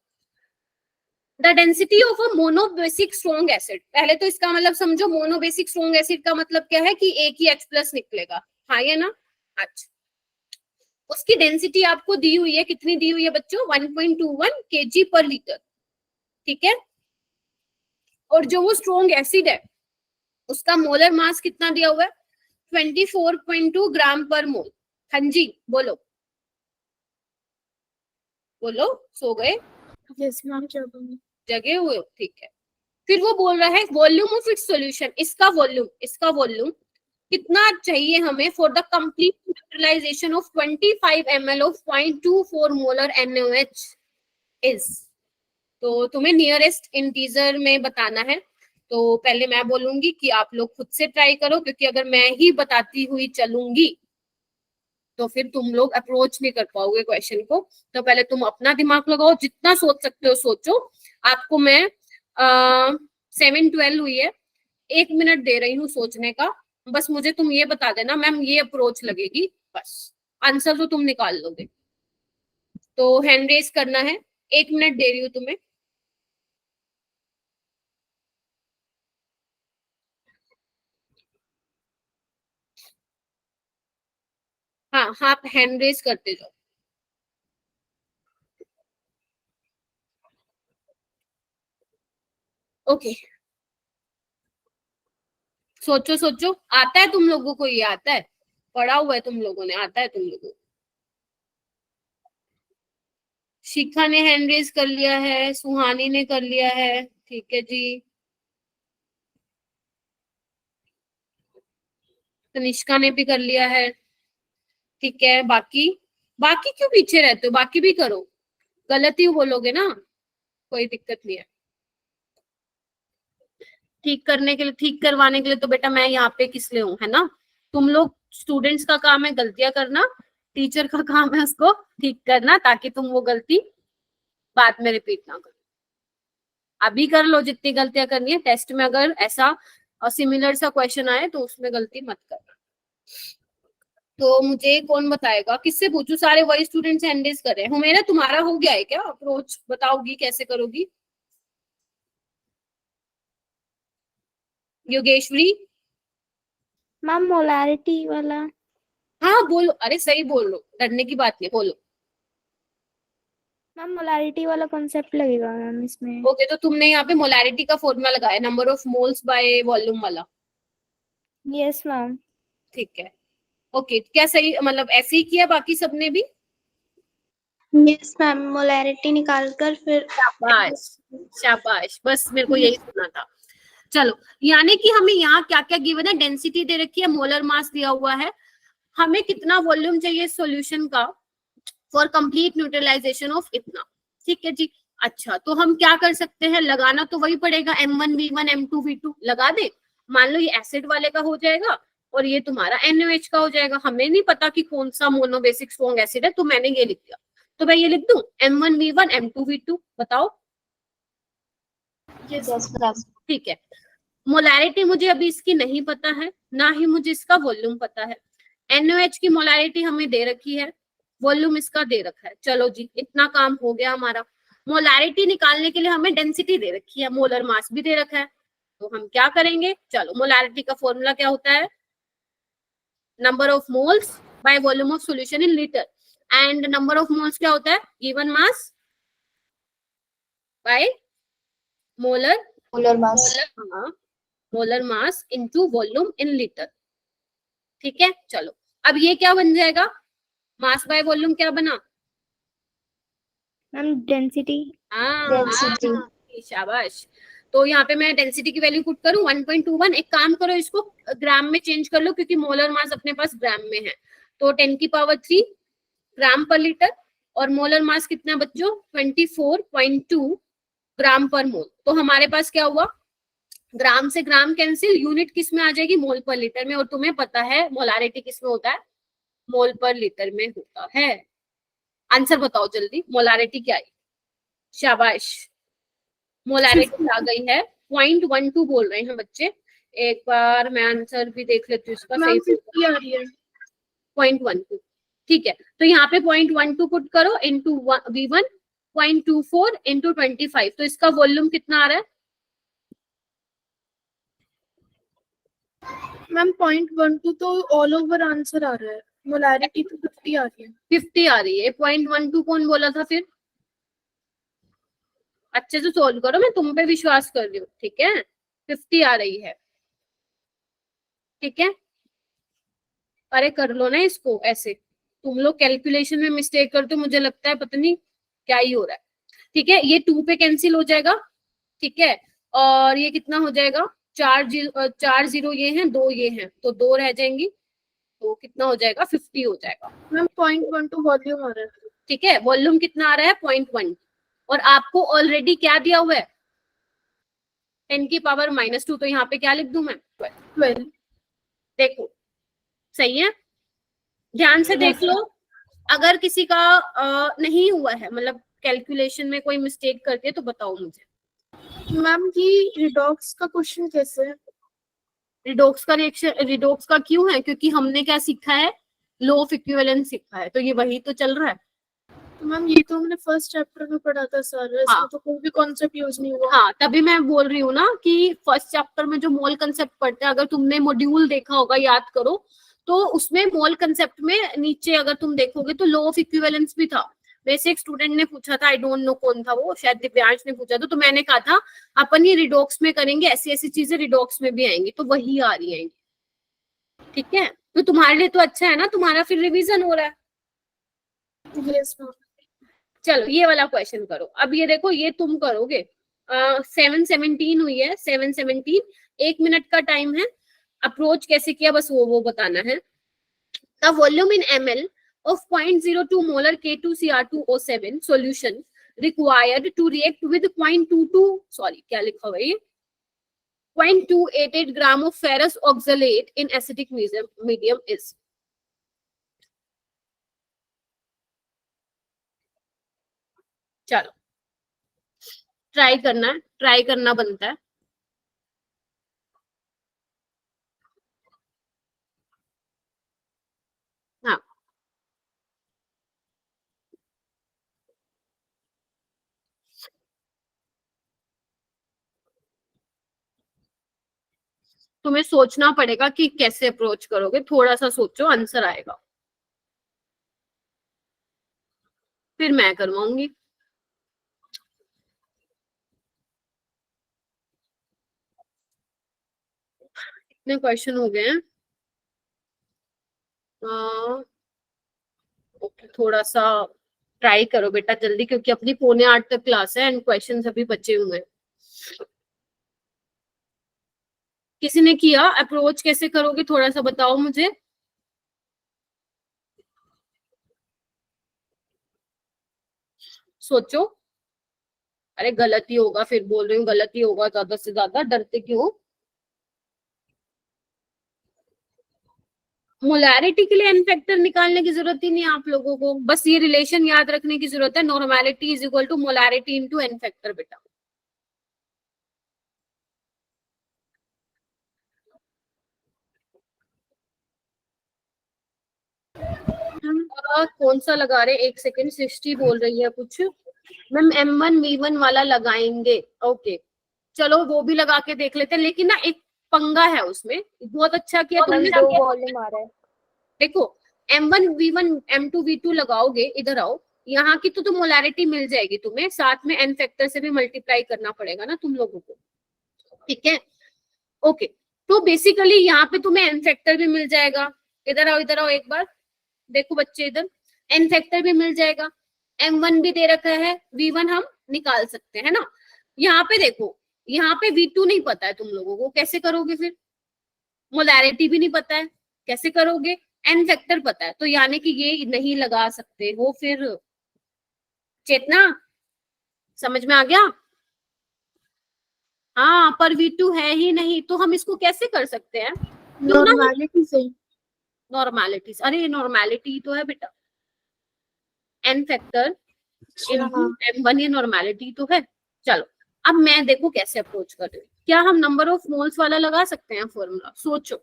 The density of a monobasic strong acid, पहले तो इसका मतलब समझो, मोनोबेसिक स्ट्रॉन्ग एसिड का मतलब क्या है कि एक ही H+ निकलेगा, हाँ ये ना। अच्छा, उसकी डेंसिटी आपको दी हुई है, कितनी दी हुई है बच्चों? 1.21 kg/L। ठीक है, और जो वो स्ट्रॉन्ग एसिड है उसका मोलर मास कितना दिया हुआ है? 24.2 g/mol। हाँ जी बोलो बोलो, सो गए? Yes, ma'am. जगे हुए हो, ठीक है। फिर वो बोल रहा है वॉल्यूम ऑफ इट्स सॉल्यूशन, इसका वॉल्यूम कितना चाहिए हमें for the complete neutralisation of 25 ml of 0.24 molar NaOH is. तो तुम्हें नियरेस्ट इंटीजर में बताना है। तो पहले मैं बोलूंगी कि आप लोग खुद से ट्राई करो, क्योंकि अगर मैं ही बताती हुई चलूंगी तो फिर तुम लोग अप्रोच नहीं कर पाओगे क्वेश्चन को। तो पहले तुम अपना दिमाग लगाओ, जितना सोच सकते हो सोचो। आपको मैं 7:12 हुई है, 1 मिनट दे रही हूँ सोचने का। बस मुझे तुम ये बता देना मैम ये अप्रोच लगेगी, बस आंसर तो तुम निकाल लोगे। तो हैंड रेज करना है, 1 मिनट दे रही हूँ तुम्हें। हाँ, आप हैंड रेज करते जाओ। ओके, सोचो सोचो, आता है तुम लोगों को? ये आता है, पढ़ा हुआ है तुम लोगों ने, आता है तुम लोगों को? शिखा ने हैंड रेज कर लिया है, सुहानी ने कर लिया है, ठीक है जी। तनिष्का ने भी कर लिया है, ठीक है। बाकी बाकी क्यों पीछे रहते हो? बाकी भी करो, गलती बोलोगे ना, कोई दिक्कत नहीं है। ठीक करने के लिए, ठीक करवाने के लिए तो बेटा मैं यहाँ पे किस लिए हूँ, है ना? तुम लोग स्टूडेंट्स का काम है गलतियां करना, टीचर का काम है उसको ठीक करना, ताकि तुम वो गलती बाद में रिपीट ना करो। अभी कर लो जितनी गलतियां करनी है, टेस्ट में अगर ऐसा सिमिलर सा क्वेश्चन आए तो उसमें गलती मत करना। तो मुझे कौन बताएगा, किससे पूछूं? सारे वही स्टूडेंट्स हैंडरेज कर रहे हैं। हुमैरा तुम्हारा हो गया है क्या अप्रोच? बताओगी कैसे करोगी? योगेश्वरी? मैम मोलारिटी वाला। हाँ बोलो, अरे सही बोल लो, डरने की बात नहीं, बोलो। मैम मोलारिटी वाला कॉन्सेप्ट लगेगा मैम इसमें। ओके, तो तुमने यहाँ पे मोलैरिटी का फॉर्मूला लगाया, number of moles by volume वाला। Yes ma'am. ठीक है, ओके। क्या सही, मतलब ऐसे ही किया बाकी सबने भी? यस मैम, मोलारिटी निकाल कर फिर। शाबाश शाबाश, बस मेरे को यही सुना था। चलो, यानी कि हमें यहाँ क्या क्या गिवन है? डेंसिटी दे रखी है, मोलर मास दिया हुआ है, हमें कितना वॉल्यूम चाहिए सॉल्यूशन का फॉर कंप्लीट न्यूट्रलाइजेशन ऑफ इतना, ठीक है जी। अच्छा, तो हम क्या कर सकते हैं? लगाना तो वही पड़ेगा, M1V1 M2V2 लगा दे। मान लो ये एसिड वाले का हो जाएगा और ये तुम्हारा NaOH का हो जाएगा। हमें नहीं पता कि कौन सा मोनोबेसिक स्ट्रॉन्ग एसिड है, तो मैंने ये लिख दिया। तो मैं ये लिख दूं M1V1 M2V2, बताओ। ठीक है, मोलैरिटी मुझे अभी इसकी नहीं पता है, ना ही मुझे इसका वॉल्यूम पता है। NaOH की मोलैरिटी हमें दे रखी है, वॉल्यूम इसका दे रखा है। चलो जी, इतना काम हो गया हमारा। मोलैरिटी निकालने के लिए हमें डेंसिटी दे रखी है, मोलर मास भी दे रखा है। तो हम क्या करेंगे? चलो, मोलैरिटी का फॉर्मूला क्या होता है? Number of moles by volume of solution in litre, and number of moles क्या होता है? Given mass by molar mass into volume in litre, ठीक है। चलो, अब ये क्या बन जाएगा? मास बाय वॉल्यूम क्या बना? Ma'am density. शाबाश। तो यहाँ पे मैं डेंसिटी की वैल्यू पुट करूं 1.21। एक काम करो, इसको ग्राम में चेंज कर लो, क्योंकि मोलर मास अपने पास ग्राम में है। तो 10⁻³ ग्राम पर लीटर, और मोलर मास कितना बच्चों? 24.2 ग्राम पर मोल। तो हमारे पास क्या हुआ? ग्राम से ग्राम कैंसिल, यूनिट किस में आ जाएगी? मोल पर लीटर में। और तुम्हें पता है मोलारिटी किस में होता है? मोल पर लीटर में होता है। आंसर बताओ जल्दी, मोलारिटी क्या है? शाबाश, मोलारिटी आ गई है 0.12 बोल रहे हैं बच्चे। एक बार मैं आंसर भी देख लेती हूँ इसका, सही से 0.12, ठीक है। तो यहाँ पे 0.12 पुट करो इंटू V1 0.24 इंटू 25, तो इसका वॉल्यूम कितना आ रहा है? मैम 0.12 तो ऑल ओवर आंसर आ रहा है, मोलैरिटी तो 50 आ रही है। 50 आ रही है। 0.12 कौन बोला था फिर? अच्छे से सोल्व करो, मैं तुम पे विश्वास कर रही हूँ, ठीक है। 50 आ रही है, ठीक है। अरे कर लो ना इसको ऐसे, तुम लोग कैलकुलेशन में मिस्टेक करते हो, मुझे लगता है पता नहीं क्या ही हो रहा है, ठीक है। ये 2 पे कैंसिल हो जाएगा, ठीक है। और ये कितना हो जाएगा? 4 0 ये हैं, 2 ये हैं, तो 2 रह जाएंगी, तो कितना हो जाएगा? 50 हो जाएगा। मैम 0.12 वॉल्यूम आ रहा है, ठीक है। वॉल्यूम कितना आ रहा है? 0.1, और आपको ऑलरेडी क्या दिया हुआ है? 10⁻²। तो यहाँ पे क्या लिख दूं मैं? 12। देखो, सही है, ध्यान से देख लो। अगर किसी का नहीं हुआ है, मतलब कैलकुलेशन में कोई मिस्टेक करती है, तो बताओ मुझे। मैम ये रिडॉक्स का क्वेश्चन कैसे है? रिडॉक्स का रिएक्शन, रिडॉक्स का क्यों है? क्योंकि हमने क्या सीखा है? लॉ ऑफ इक्विवेलेंस सीखा है, तो ये वही तो चल रहा है। तो मैम ये तो हमने फर्स्ट चैप्टर में पढ़ा था सर, इसमें हाँ। तो कोई भी कॉन्सेप्ट यूज नहीं हुआ। हाँ, तभी मैं बोल रही हूँ ना कि फर्स्ट चैप्टर में जो मोल कंसेप्ट पढ़ते हैं, अगर तुमने मॉड्यूल देखा होगा, याद करो, तो उसमें मोल कंसेप्ट में नीचे अगर तुम देखोगे तो लॉ ऑफ इक्विवेलेंस भी था। वैसे एक स्टूडेंट ने पूछा था, आई डोंट नो कौन था वो, शायद दिव्यांश ने पूछा था, तो मैंने कहा था अपन ये रिडॉक्स में करेंगे, ऐसी ऐसी चीजें रिडॉक्स में भी आएंगी, तो वही आ रही आएंगी। ठीक है, तो तुम्हारे लिए तो अच्छा है ना, तुम्हारा फिर रिवीजन हो रहा है। Yes ma'am. चलो ये वाला क्वेश्चन करो। अब ये देखो, ये तुम करोगे 7:17 हुई है, 7:17, 1 मिनट का टाइम है। अप्रोच कैसे किया बस वो बताना है। The volume in ml of 0.02 molar K2Cr2O7 solution required to react with 0.22, sorry क्या लिखा हुआ है ये, 0.288 gram of ferrous oxalate in acidic medium is। चलो ट्राई करना है, ट्राई करना बनता है। हाँ तुम्हें सोचना पड़ेगा कि कैसे अप्रोच करोगे, थोड़ा सा सोचो, आंसर आएगा, फिर मैं करवाऊंगी। कितने क्वेश्चन हो गए हैं? ओके, थोड़ा सा ट्राई करो बेटा जल्दी, क्योंकि अपनी 7:45 तक क्लास है एंड क्वेश्चन अभी बचे हुए हैं। किसी ने किया? अप्रोच कैसे करोगे थोड़ा सा बताओ मुझे। सोचो। अरे गलत ही होगा, फिर बोल रही हूँ गलत ही होगा, ज्यादा से ज्यादा डरते क्यों? मोलैरिटी के लिए एन फैक्टर निकालने की जरूरत ही नहीं है आप लोगों को, बस ये रिलेशन याद रखने की जरूरत है, normality is equal to molarity into n factor बेटा। कौन सा लगा रहे? 1 सेकेंड, सृष्टि बोल रही है कुछ। मैम M1 V1 वाला लगाएंगे। ओके चलो वो भी लगा के देख लेते हैं, लेकिन ना एक पंगा है उसमें। बहुत अच्छा किया तुमने। दो वॉल्यूम आ रहा है। देखो M1 V1 M2 V2 लगाओगे, इधर आओ, यहाँ की तो मोलैरिटी मिल जाएगी तुम्हें, साथ में एन फैक्टर से भी मल्टीप्लाई करना पड़ेगा ना तुम लोगों को। ठीक है ओके, तो बेसिकली यहाँ पे तुम्हें एन फैक्टर भी मिल जाएगा। इधर आओ, इधर आओ एक बार देखो बच्चे, इधर एन फैक्टर भी मिल जाएगा, M1 भी दे रखा है, V1 हम निकाल सकते हैं ना। यहाँ पे देखो, यहाँ पे V2 नहीं पता है तुम लोगों को, कैसे करोगे फिर? मोलैरिटी भी नहीं पता है, कैसे करोगे? एन फैक्टर पता है, तो यानी कि ये नहीं लगा सकते हो फिर। चेतना समझ में आ गया? हाँ पर V2 है ही नहीं, तो हम इसको कैसे कर सकते हैं? नॉर्मैलिटी से। नॉर्मैलिटी, अरे नॉर्मैलिटी तो है बेटा, एन फैक्टर इनटू M1, ये नॉर्मैलिटी तो है। चलो अब मैं देखो कैसे अप्रोच कर रही हूँ। क्या हम नंबर ऑफ मोल्स वाला लगा सकते हैं फॉर्मूला? सोचो,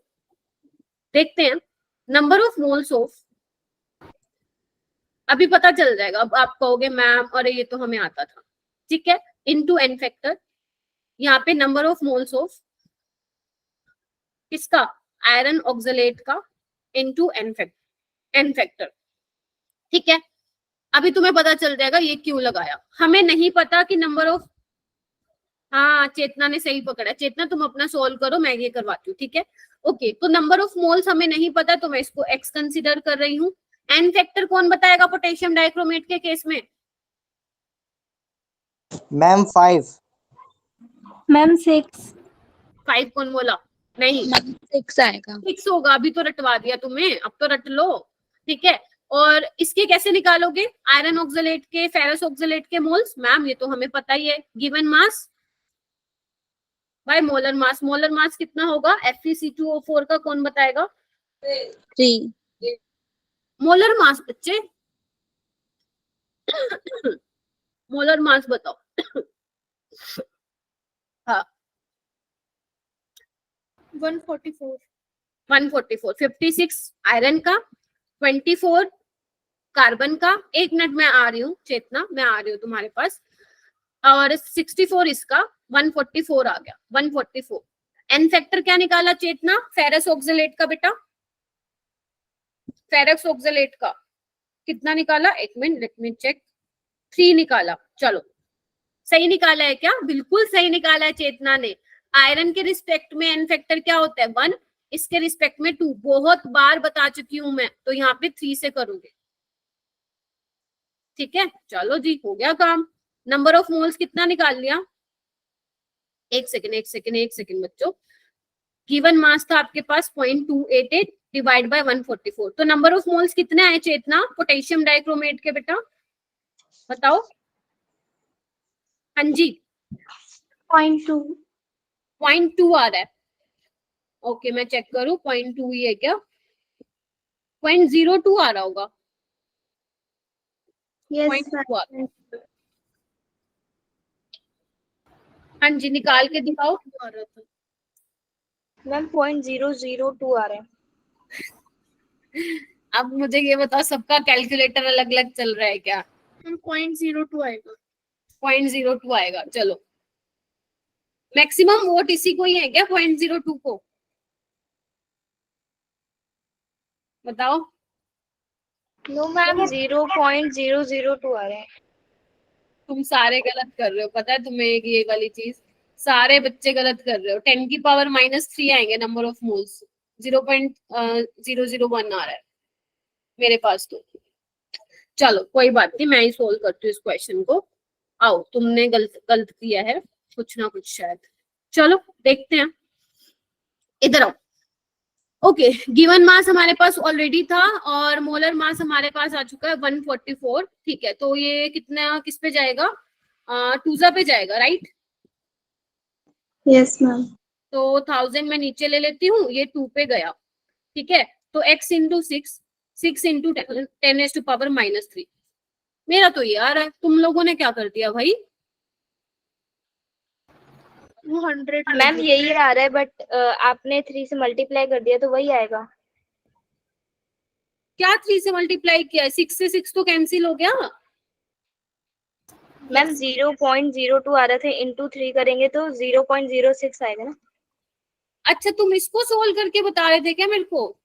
देखते हैं। नंबर ऑफ मोल्स ऑफ, अभी पता चल जाएगा। अब आप कहोगे मैम अरे ये तो हमें आता था, ठीक है, इनटू एन फैक्टर। यहाँ पे नंबर ऑफ मोल्स ऑफ किसका? आयरन ऑक्सलेट का, इनटू एन फैक्टर। ठीक है, अभी तुम्हें पता चल जाएगा ये क्यों लगाया। हमें नहीं पता कि नंबर ऑफ, हाँ चेतना ने सही पकड़ा। चेतना तुम अपना सोल्व करो, मैं ये करवाती हूँ, ठीक है ओके। तो नंबर ऑफ मोल्स हमें नहीं पता, तो मैं इसको एक्स कंसीडर कर रही हूँ। एन फैक्टर कौन बताएगा पोटेशियम डाइक्रोमेट के केस में? मैम 5। मैम 6। 5 कौन बोला? नहीं 6 आएगा। 6 होगा, अभी तो रटवा दिया तुम्हें, अब तो रट लो। ठीक है, और इसके कैसे निकालोगे? आयरन ऑक्सलेट के, फेरस ऑक्सलेट के मोल्स। मैम ये तो हमें पता ही है, given mass by molar mass. Molar mass कितना होगा FeC2O4 का? कौन बताएगा? 3। मोलर मास बच्चे, मोलर मास बताओ। हाँ 144। 144, 56 आयरन का, 24 कार्बन का। 1 मिनट में आ रही हूँ चेतना, मैं आ रही हूँ तुम्हारे पास। और 64 इसका, 144 आ गया, 144। एन फैक्टर क्या निकाला चेतना? फेरस ऑक्सलेट का बेटा, फेरस ऑक्सलेट का कितना निकाला, एक मिनट लेट मी चेक, 3 निकाला। चलो सही निकाला है क्या? बिल्कुल सही निकाला है चेतना ने। आयरन के रिस्पेक्ट में एन फैक्टर क्या होता है 1, इसके रिस्पेक्ट में 2, बहुत बार बता चुकी हूं मैं, तो यहाँ पे 3 से करूंगी। ठीक है, चलो जी हो गया काम। नंबर ऑफ मोल्स कितना निकाल लिया, एक सेकंड बच्चों। गिवन मास था आपके पास 0.288 डिवाइड बाय 144, तो नंबर ऑफ मोल्स कितने आए चेतना पोटेशियम डाइक्रोमेट के, बेटा बताओ। हाँ जी 0.2 0.2 आ रहा है। ओके मैं चेक करूं 0.2 ही है क्या, 0.02 आ रहा होगा। yes 0.2 आ रहा है। हाँ जी निकाल के दिखाओ। मैम 0.002 आ रहा है। अब मुझे ये बताओ सबका कैलकुलेटर अलग अलग चल रहा है क्या? 0.02 आएगा। 0.02 आएगा। चलो मैक्सिमम वोट इसी को ही है क्या 0.02 को, बताओ। नो मैम 0.002 आ रहा है। तुम सारे गलत कर रहे हो, पता है तुम्हें ये वाली चीज, सारे बच्चे गलत कर रहे हो। 10 की पावर -3 आएंगे नंबर ऑफ मोल्स, 0.001 आ रहा है मेरे पास तो। चलो कोई बात नहीं, मैं ही सोल्व करती हूँ इस क्वेश्चन को। आओ तुमने गलत गलत किया है कुछ ना कुछ शायद। चलो देखते हैं, इधर आओ। ओके गिवन मास हमारे पास ऑलरेडी था और मोलर मास हमारे पास आ चुका है 144। ठीक है, तो ये कितना किस पे जाएगा, टूजा पे जाएगा, राइट। yes मैम तो 1000 में नीचे ले लेती हूँ, ये 2 पे गया। ठीक है, तो x इंटू 6 इंटू 10⁻³ मेरा तो ये आ रहा है। तुम लोगों ने क्या कर दिया भाई? वो 100 मैम यही आ रहा है, बट आपने 3 से मल्टीप्लाई कर दिया तो वही आएगा। क्या 3 से मल्टीप्लाई किया है? 6 से 6 तो कैंसिल हो गया। मैम 0.02 आ रहे थे, इंटू 3 करेंगे तो 0.06 आएगा ना। अच्छा तुम इसको सोल्व करके बता रहे थे क्या मेरे को?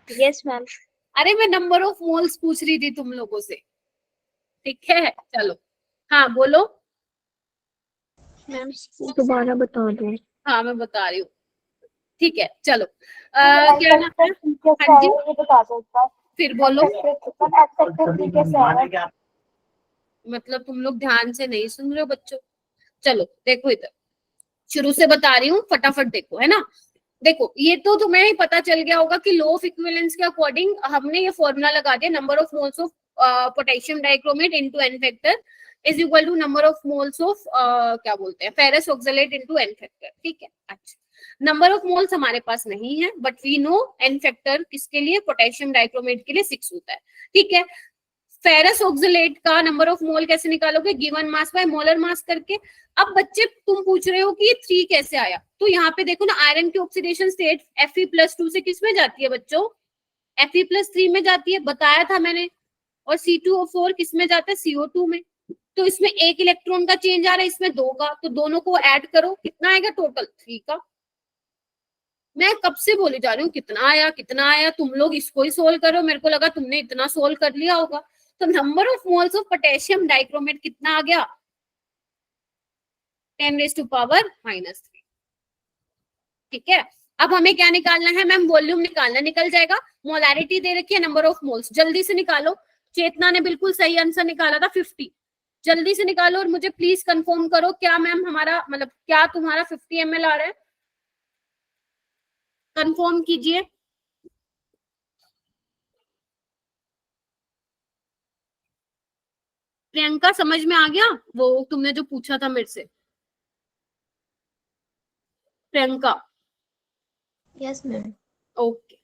Yes ma'am. अरे मैं नंबर ऑफ मोल्स पूछ रही थी तुम लोगों से। ठीक है चलो, हाँ बोलो। मैम दोबारा बता दो। हाँ मैं बता रही हूँ। ठीक है चलो, क्या नाम है? हाँ जी फिर बोलो। मतलब तुम लोग ध्यान से नहीं सुन रहे हो बच्चों। चलो देखो इधर, शुरू से बता रही हूँ, फटाफट देखो, है ना। देखो ये तो तुम्हें ही पता चल गया होगा कि लॉ ऑफ इक्विवेलेंस के अकॉर्डिंग हमने ये फॉर्मूला लगा दिया, number of moles of potassium dichromate into n factor is equal to number of moles of क्या बोलते हैं ferrous oxalate into n factor. ठीक है, अच्छा नंबर ऑफ मोल्स हमारे पास नहीं है, but we know n factor किसके लिए, पोटेशियम डाइक्रोमेट के लिए 6 होता है। ठीक है, फेरस ऑक्सलेट का नंबर ऑफ मोल कैसे निकालोगे, given mass by molar mass करके। अब बच्चे तुम पूछ रहे हो कि ये 3 कैसे आया, तो यहाँ पे देखो ना आयरन की ऑक्सीडेशन स्टेट Fe+2 से किस में जाती है बच्चों, Fe+3 में जाती है, बताया था मैंने। और C2O4 किस में जाता है, CO2 में। तो इसमें 1 इलेक्ट्रॉन का चेंज आ रहा है, इसमें 2 का, तो दोनों को ऐड करो, कितना आएगा टोटल 3 का। मैं कब से बोली जा रही हूँ कितना आया कितना आया, तुम लोग इसको ही सोल्व करो, मेरे को लगा तुमने इतना सोल्व कर लिया होगा। तो number of moles of potassium dichromate कितना आ गया, 10⁻³ ठीक है। अब हमें क्या निकालना है मैम, वॉल्यूम निकालना, निकल जाएगा। मोलैरिटी दे रखी है, नंबर ऑफ मोल्स, जल्दी से निकालो। चेतना ने बिल्कुल सही आंसर निकाला था 50, जल्दी से निकालो और मुझे प्लीज कंफर्म करो क्या मैम हमारा मतलब क्या तुम्हारा 50 ml आ रहा है, कंफर्म कीजिए। प्रियंका समझ में आ गया वो तुमने जो पूछा था मेरे से? प्रियंका यस मैम ओके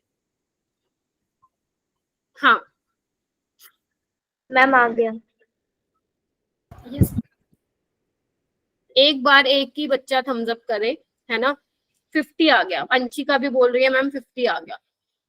हाँ मैम आ गया। एक बार एक ही बच्चा थम्स अप करे, है ना। 50 आ गया, अंशिका भी बोल रही है मैम 50 आ गया।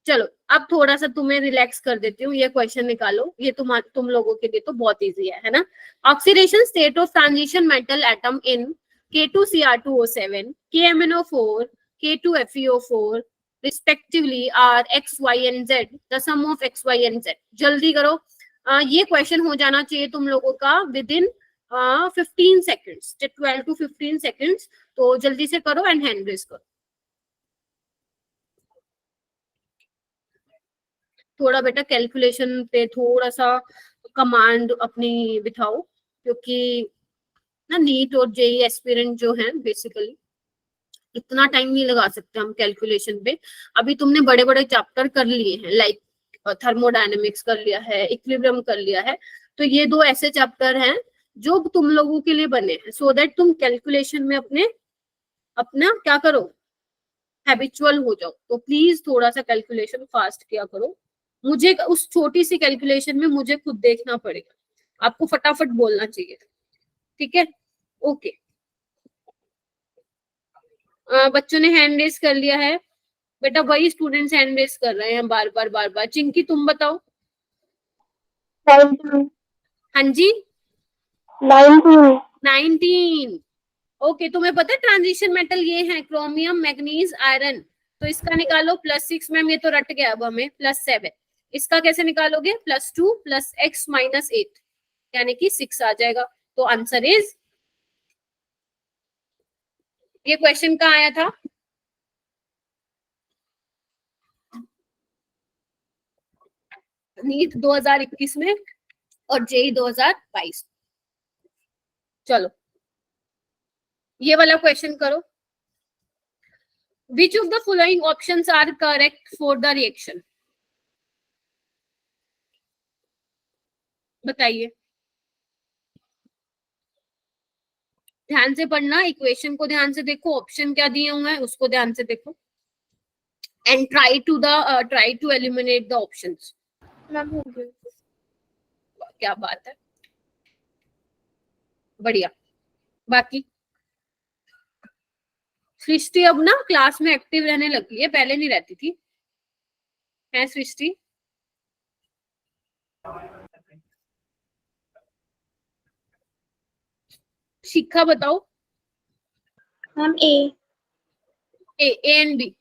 चलो अब थोड़ा सा तुम्हें रिलैक्स कर देती हूँ, ये क्वेश्चन निकालो, ये तुम लोगों के लिए तो बहुत इजी है ना। Oxidation state of transition metal atom in K2Cr2O7, KMnO4, K2FeO4, respectively are x y and z, the sum of x y and z. जल्दी करो, ये क्वेश्चन हो जाना चाहिए तुम लोगों का with in 15 seconds, 12 to 15 seconds. तो जल्दी से करो एंड हैंड रेज करो। थोड़ा बेटा कैलकुलेशन पे थोड़ा सा कमांड अपनी बिठाओ, क्योंकि ना नीट और जेई एस्पिरेंट जो है बेसिकली इतना टाइम नहीं लगा सकते हम कैलकुलेशन पे। अभी तुमने बड़े बड़े चैप्टर कर लिए हैं, लाइक थर्मोडायनेमिक्स कर लिया है, इक्विलिब्रियम कर लिया है, तो ये दो ऐसे चैप्टर हैं जो तुम लोगों के लिए बने हैं, सो दैट तुम कैलकुलेशन में अपना क्या करो, हैबिचुअल हो जाओ। तो प्लीज थोड़ा सा कैलकुलेशन फास्ट किया करो। मुझे उस छोटी सी कैलकुलेशन में मुझे खुद देखना पड़ेगा, आपको फटाफट बोलना चाहिए, ठीक है? ओके, बच्चों ने हैंड रेस कर लिया है बेटा, वही स्टूडेंट्स हैंड रेस कर रहे हैं बार बार। चिंकी तुम बताओ। 19. हाँ जी 19. 19। ओके, तुम्हें पता है ट्रांजिशन मेटल ये है क्रोमियम, मैग्नीज, आयरन। तो इसका निकालो +6, मैम ये तो रट गया अब हमें, +7। इसका कैसे निकालोगे? +2 + x - 8 यानी कि 6 आ जाएगा। तो आंसर इज, ये क्वेश्चन कहाँ आया था? नीट 2021 में और जेई 2022। चलो ये वाला क्वेश्चन करो। Which of the following options are correct for the reaction? बताइए, ध्यान से पढ़ना, इक्वेशन को ध्यान से देखो, ऑप्शन क्या दिए हुए हैं उसको ध्यान से देखो, and try to eliminate the options. Ma'am हो गया। क्या बात है, बढ़िया। बाकी सृष्टि अब ना क्लास में एक्टिव रहने लगी है, पहले नहीं रहती थी, है सृष्टि? शिखा बताओ। Ma'am A. A and B.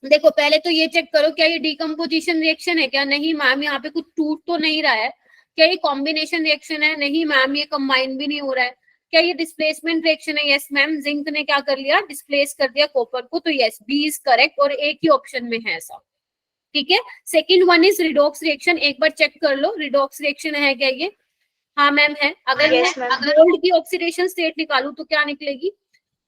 देखो पहले तो ये चेक करो, क्या ये डिकम्पोजिशन रिएक्शन है? क्या नहीं मैम, यहाँ पे कुछ टूट तो नहीं रहा है। क्या ये कॉम्बिनेशन रिएक्शन है? नहीं मैम, ये कंबाइन भी नहीं हो रहा है। क्या ये डिस्प्लेसमेंट रिएक्शन है? यस मैम, जिंक ने क्या कर लिया? डिस्प्लेस कर दिया कॉपर को, तो यस बी इज करेक्ट, और एक ही ऑप्शन में है ऐसा, ठीक है? Second one is redox reaction, एक बार चेक कर लो रिडॉक्स रिएक्शन है क्या ये? हाँ मैम है। अगर Yes, ma'am. गोल्ड की ऑक्सीडेशन स्टेट निकालू तो क्या निकलेगी?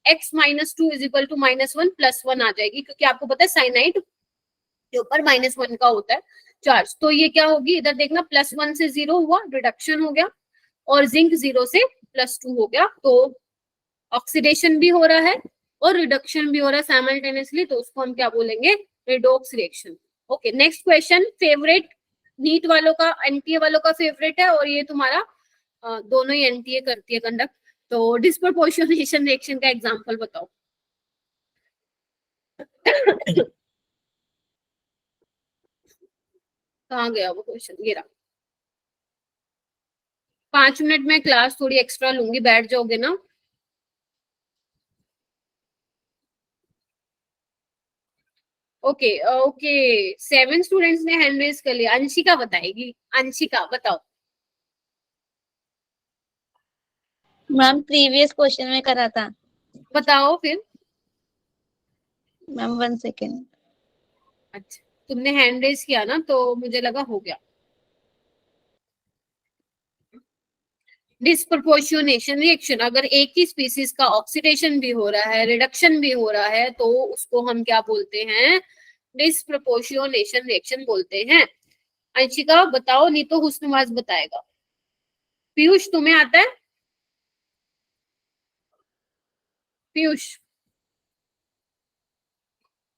x - 2 = -1 + 1 आ जाएगी, क्योंकि आपको पता है साइनाइड के ऊपर -1 का होता है चार्ज। तो ये क्या होगी, इधर देखना, +1 से 0 हुआ, रिडक्शन हो गया, और जिंक 0 से +2 हो गया, तो ऑक्सीडेशन भी हो रहा है और रिडक्शन भी हो रहा है साइमल्टेनियसली, तो उसको हम क्या बोलेंगे? Redox reaction. Okay, next question. Favourite NEET वालों का, एनटीए वालों का फेवरेट है, और ये तुम्हारा दोनों ही एनटीए करती है कंडक्ट। तो डिस्प्रपोर्शनेशन रिएक्शन का एग्जांपल बताओ। कहाँ गया वो क्वेश्चन? ये रहा। 5 मिनट में क्लास थोड़ी एक्स्ट्रा लूंगी, बैठ जाओगे ना? ओके ओके, 7 स्टूडेंट्स ने हैंड रेज कर लिया। अंशिका बताएगी। अंशिका बताओ। मैम प्रीवियस क्वेश्चन में करा था। बताओ फिर। Ma'am 1 second. अच्छा, तुमने हैंड रेज किया ना, तो मुझे लगा हो गया। डिस्प्रपोर्शनेशन रिएक्शन, अगर एक ही स्पीसीज का ऑक्सीडेशन भी हो रहा है, रिडक्शन भी हो रहा है, तो उसको हम क्या बोलते हैं? डिस्प्रपोर्शनेशन रिएक्शन बोलते हैं। अंशिका बताओ, नहीं तो हुस्नवाज बताएगा। पीयूष तुम्हें आता है? पीयूष,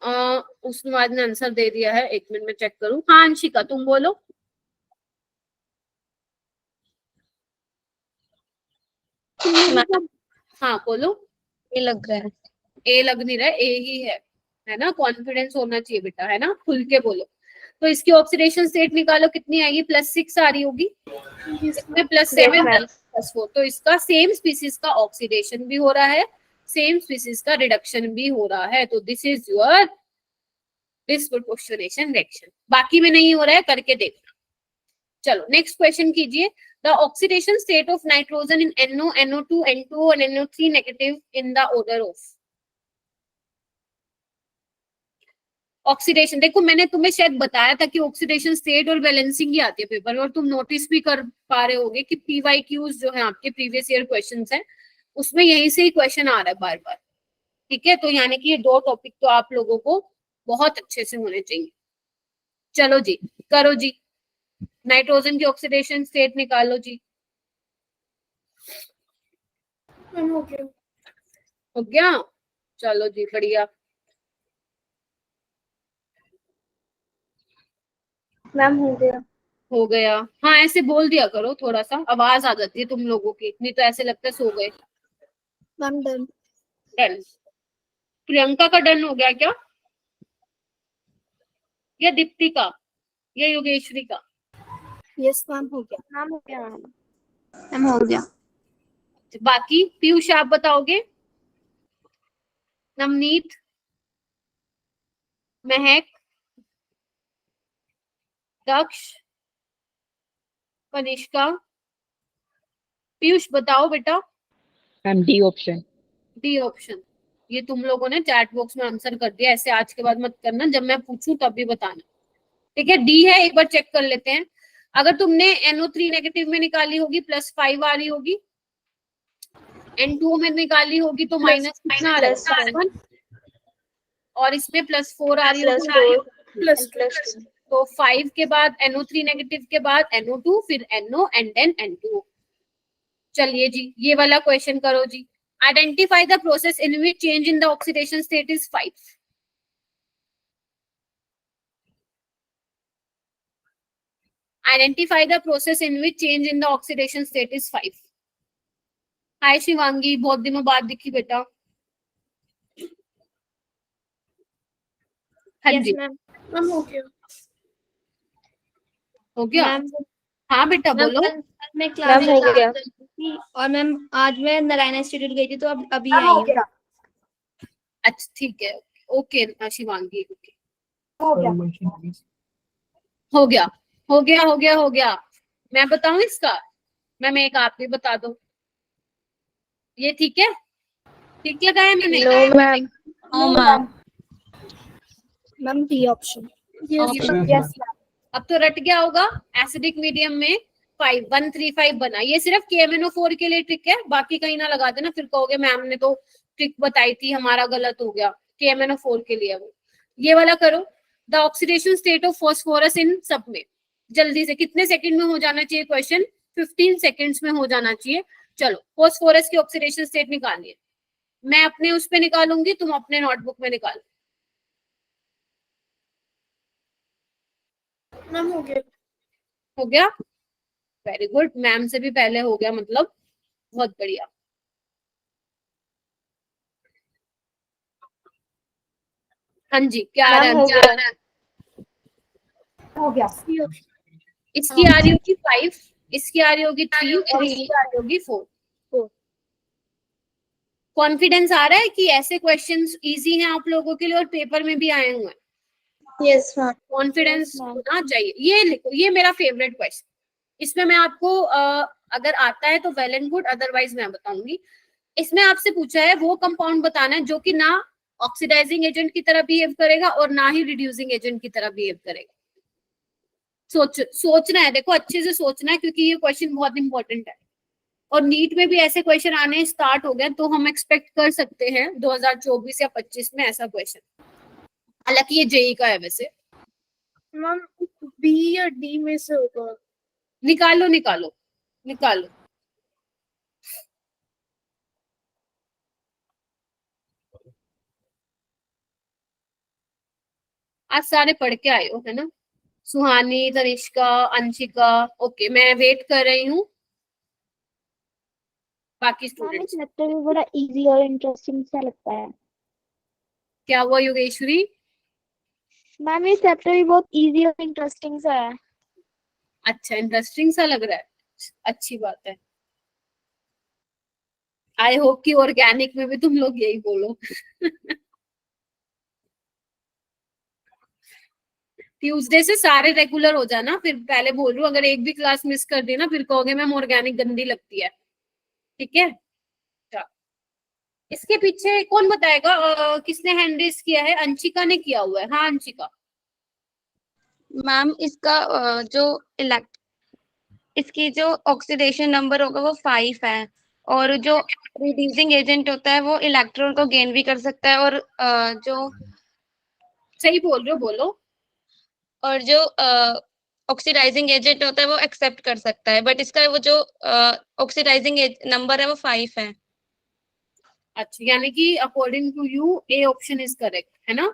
हुस्नवाज ने आंसर दे दिया है, 1 मिनट में चेक करूं। हाँ अंशिका तुम बोलो। हाँ बोलो। ये लग रहा है। ए लग नहीं रहा है, ए ही है ना? कॉन्फिडेंस होना चाहिए बेटा, है ना? खुल के बोलो। तो इसकी ऑक्सीडेशन स्टेट निकालो, कितनी आएगी? +6 आ रही होगी, इसमें +7 +4, तो इसका सेम स्पीसीज का ऑक्सीडेशन भी हो रहा है, सेम स्पीसीज का रिडक्शन भी हो रहा है, तो this is your disproportionation reaction. बाकी में नहीं हो रहा है, करके देखना। चलो नेक्स्ट क्वेश्चन कीजिए। The oxidation state of nitrogen in NO, NO2, N2 और NO3 negative in the order of. Oxidation, देखो मैंने तुम्हें शायद बताया था कि ऑक्सीडेशन स्टेट और बैलेंसिंग ही आती है पेपर में, और तुम नोटिस भी कर पा रहे होगे कि PYQs जो है आपके प्रीवियस ईयर क्वेश्चंस हैं, उसमें यहीं से ही क्वेश्चन आ रहा है बार बार। ठीक है, तो यानी कि ये दो टॉपिक तो आप लोगों को बहुत अच्छे से होने चाहिए। चलो जी, करो जी, नाइट्रोजन की ऑक्सीडेशन स्टेट निकालो जी। मैम हो गया। हो गया, चलो जी बढ़िया। मैम हो गया। हो गया, हाँ ऐसे बोल दिया करो, थोड़ा सा आवाज आ जाती है तुम लोगों की, नहीं तो ऐसे लगता है सो गए। Ma'am done. डन। प्रियंका का डन हो गया क्या, या दीप्ति का, या योगेश्वरी का? यस मैम हो गया। मैम हो गया। मैम हो गया। बाकी पीयूष आप बताओगे? नवनीत, महक, दक्ष, कनिष्का, पीयूष बताओ बेटा। Ma'am D option. D option, ये तुम लोगों ने चैट बॉक्स में आंसर कर दिया, ऐसे आज के बाद मत करना, जब मैं पूछूं तब भी बताना। ठीक है, डी है, एक बार चेक कर लेते हैं। अगर तुमने NO3 नेगेटिव में निकाली होगी +5 आ रही होगी, N2 में निकाली होगी तो माइनस कितना आ रहा है, 1, और इसमें +4 आ रही होगी, प्लस तो 5 के बाद NO3 नेगेटिव के बाद NO2, फिर NO एंड देन N2। चलिए जी, ये वाला क्वेश्चन करो जी। Identify the process in which change in the oxidation state is 5। Identify the process in which change in the oxidation state is 5। Hi Shivangi, बहुत दिनों बाद दिखी बेटा। हाँ जी, मैम हो गया। हो गया। हाँ बेटा बोलो। मैं क्लास मैम हो गया। थी और मैम आज मैं नारायण इंस्टीट्यूट गई थी तो अब अभी मैम आई हो हूँ। गया। अच्छा ठीक है, ओके शिवांगी, ओके। हो गया। हो गया, हो गया, हो गया, हो गया। मैं बताऊं इसका? मैम एक आप भी बता दो, ये ठीक है? ठीक लगाया मैंने? No ma'am. No ma'am. Ma'am D option. Yes अब तो रट गया होगा, एसिडिक मीडियम में 5135 बना। ये सिर्फ KMNO4 के लिए ट्रिक है, बाकी कहीं ना लगा देना, फिर कहोगे मैम ने तो ट्रिक बताई थी, हमारा गलत हो गया। KMNO4 के लिए वो। ये वाला करो, the oxidation state of phosphorus in सब में। जल्दी से, कितने सेकंड में हो जाना चाहिए क्वेश्चन? 15 सेकंड्स में हो जाना चाहिए। चलो फास्फोरस की ऑक्सीडेशन स्टेट निकालिए। मैं अपने उस पे निकालूंगी, तुम अपने नोटबुक में निकालो। मैम हो गया। हो गया, वेरी गुड, मैम से भी पहले हो गया, मतलब बहुत बढ़िया। हाँ जी, क्या आ रहा मैम हो है? गया। हो गया। इसकी आ रही होगी 5, इसकी आ रही होगी 3 और इसकी आ रही होगी 4। कॉन्फिडेंस आ रहा है कि ऐसे क्वेश्चंस इजी हैं आप लोगों के लिए और पेपर में भी आए हुए हैं? Yes ma'am. कॉन्फिडेंस होना चाहिए। ये लिखो, ये मेरा फेवरेट क्वेश्चन। इसमें मैं आपको अगर आता है तो वेल एंड गुड, अदरवाइज मैं बताऊंगी। इसमें आपसे पूछा है वो कंपाउंड बताना है जो कि ना ऑक्सीडाइजिंग एजेंट की तरह बिहेव करेगा और ना ही रिड्यूसिंग एजेंट की तरह बिहेव करेगा। सोचना है, देखो अच्छे से सोचना है, क्योंकि ये क्वेश्चन बहुत इंपॉर्टेंट है। और नीट में भी ऐसे क्वेश्चन आने स्टार्ट हो गए, तो हम एक्सपेक्ट कर सकते हैं 2024 या 25 में ऐसा क्वेश्चन। हालांकि ये जेई का है वैसे। मैम बी या डी में से होगा। निकालो निकालो निकालो। आज सारे पढ़ के आए हो है ना? सुहानी, तनिष्का, अंशिका, ओके मैं वेट कर रही हूँ बाकी मैम स्टूडेंट्स। इस चैप्टर भी बड़ा इजी और इंटरेस्टिंग सा लगता है। क्या हुआ योगेश्वरी? मैम ये चैप्टर भी बहुत इजी और इंटरेस्टिंग सा है। अच्छा, इंटरेस्टिंग सा लग रहा है, अच्छी बात है। आई होप कि ऑर्गेनिक में भी तुम लोग यही बोलो। ट्यूसडे से सारे रेगुलर हो जाना, फिर पहले बोल रही हूँ अगर एक भी क्लास मिस कर दी ना फिर कहोगे मैम ऑर्गेनिक गंदी लगती है, ठीक है। इसके पीछे कौन बताएगा किसने हैंड रेज किया है? अंशिका ने किया हुआ है। हाँ अंशिका। मैम इसका इसकी जो ऑक्सीडेशन नंबर होगा वो 5 है, और जो रिड्यूसिंग एजेंट होता है वो इलेक्ट्रॉन को गेन भी कर सकता है, और जो सही बोल रहे हो, बोलो। और जो ऑक्सीडाइजिंग एजेंट होता है वो एक्सेप्ट कर सकता है, बट इसका वो जो ऑक्सीडाइजिंग नंबर है वो 5 है। अच्छा, यानी कि according to you A option is correct, है ना।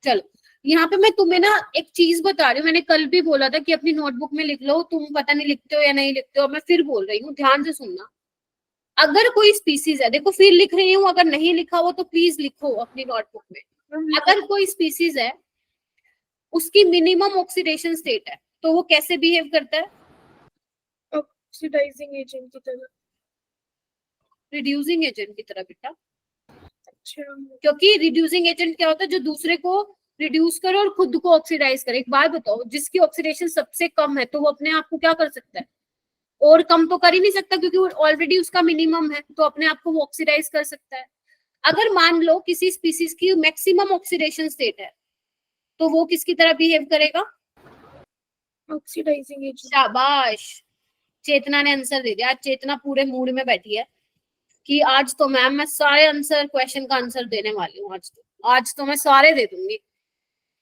चलो यहाँ पे मैं तुम्हें ना एक चीज बता रही हूँ, मैंने कल भी बोला था कि अपनी नोटबुक में लिख लो, तुम पता नहीं लिखते हो या नहीं लिखते हो, मैं फिर बोल रही हूँ, ध्यान से सुनना। अगर कोई स्पीसीज है, देखो फिर लिख रही हूँ, अगर नहीं लिखा हो तो प्लीज लिखो अपनी नोटबुक में। अगर कोई स्पीसीज है उसकी मिनिमम ऑक्सीडेशन स्टेट है तो वो कैसे बिहेव करता है? ऑक्सीडाइजिंग एजेंट की तरह। रिड्यूसिंग एजेंट की तरह बेटा, अच्छा, क्योंकि रिड्यूसिंग एजेंट क्या होता है? जो दूसरे को रिड्यूस करे और खुद को ऑक्सीडाइज करे। एक बात बताओ, जिसकी ऑक्सीडेशन सबसे कम है तो वो अपने आप को क्या कर सकता है? और कम तो कर ही नहीं सकता क्योंकि ऑलरेडी उसका मिनिमम है, तो अपने आप को वो ऑक्सीडाइज कर सकता है। अगर मान लो किसी स्पीसीज की मैक्सिमम ऑक्सीडेशन स्टेट है तो वो किसकी तरह बिहेव करेगा? Oxidising agent. शाबाश, चेतना ने आंसर दे दिया। आज चेतना पूरे मूड में बैठी है कि आज तो मैम मैं सारे आंसर, क्वेश्चन का आंसर देने वाली हूँ। आज तो मैं सारे दे दूंगी,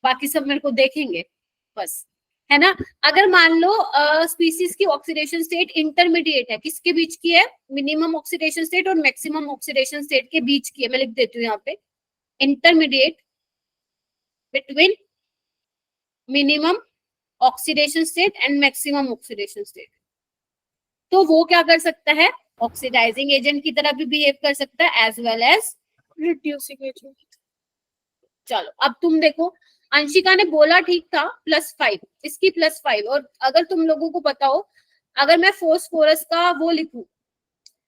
बाकी सब मेरे को देखेंगे बस, है ना। अगर मान लो स्पीसीज की ऑक्सीडेशन स्टेट इंटरमीडिएट है, किसके बीच की है? मिनिमम ऑक्सीडेशन स्टेट और मैक्सिमम ऑक्सीडेशन स्टेट के बीच की है। मैं लिख देती हूँ यहाँ पे, intermediate between minimum oxidation state and maximum oxidation state. तो वो क्या कर सकता है? ऑक्सीडाइजिंग एजेंट की तरह भी बिहेव कर सकता है as well as reducing agent. चलो अब तुम देखो, अंशिका ने बोला ठीक था +5, इसकी +5। और अगर तुम लोगों को पता हो, अगर मैं फोस्फोरस का वो लिखूं,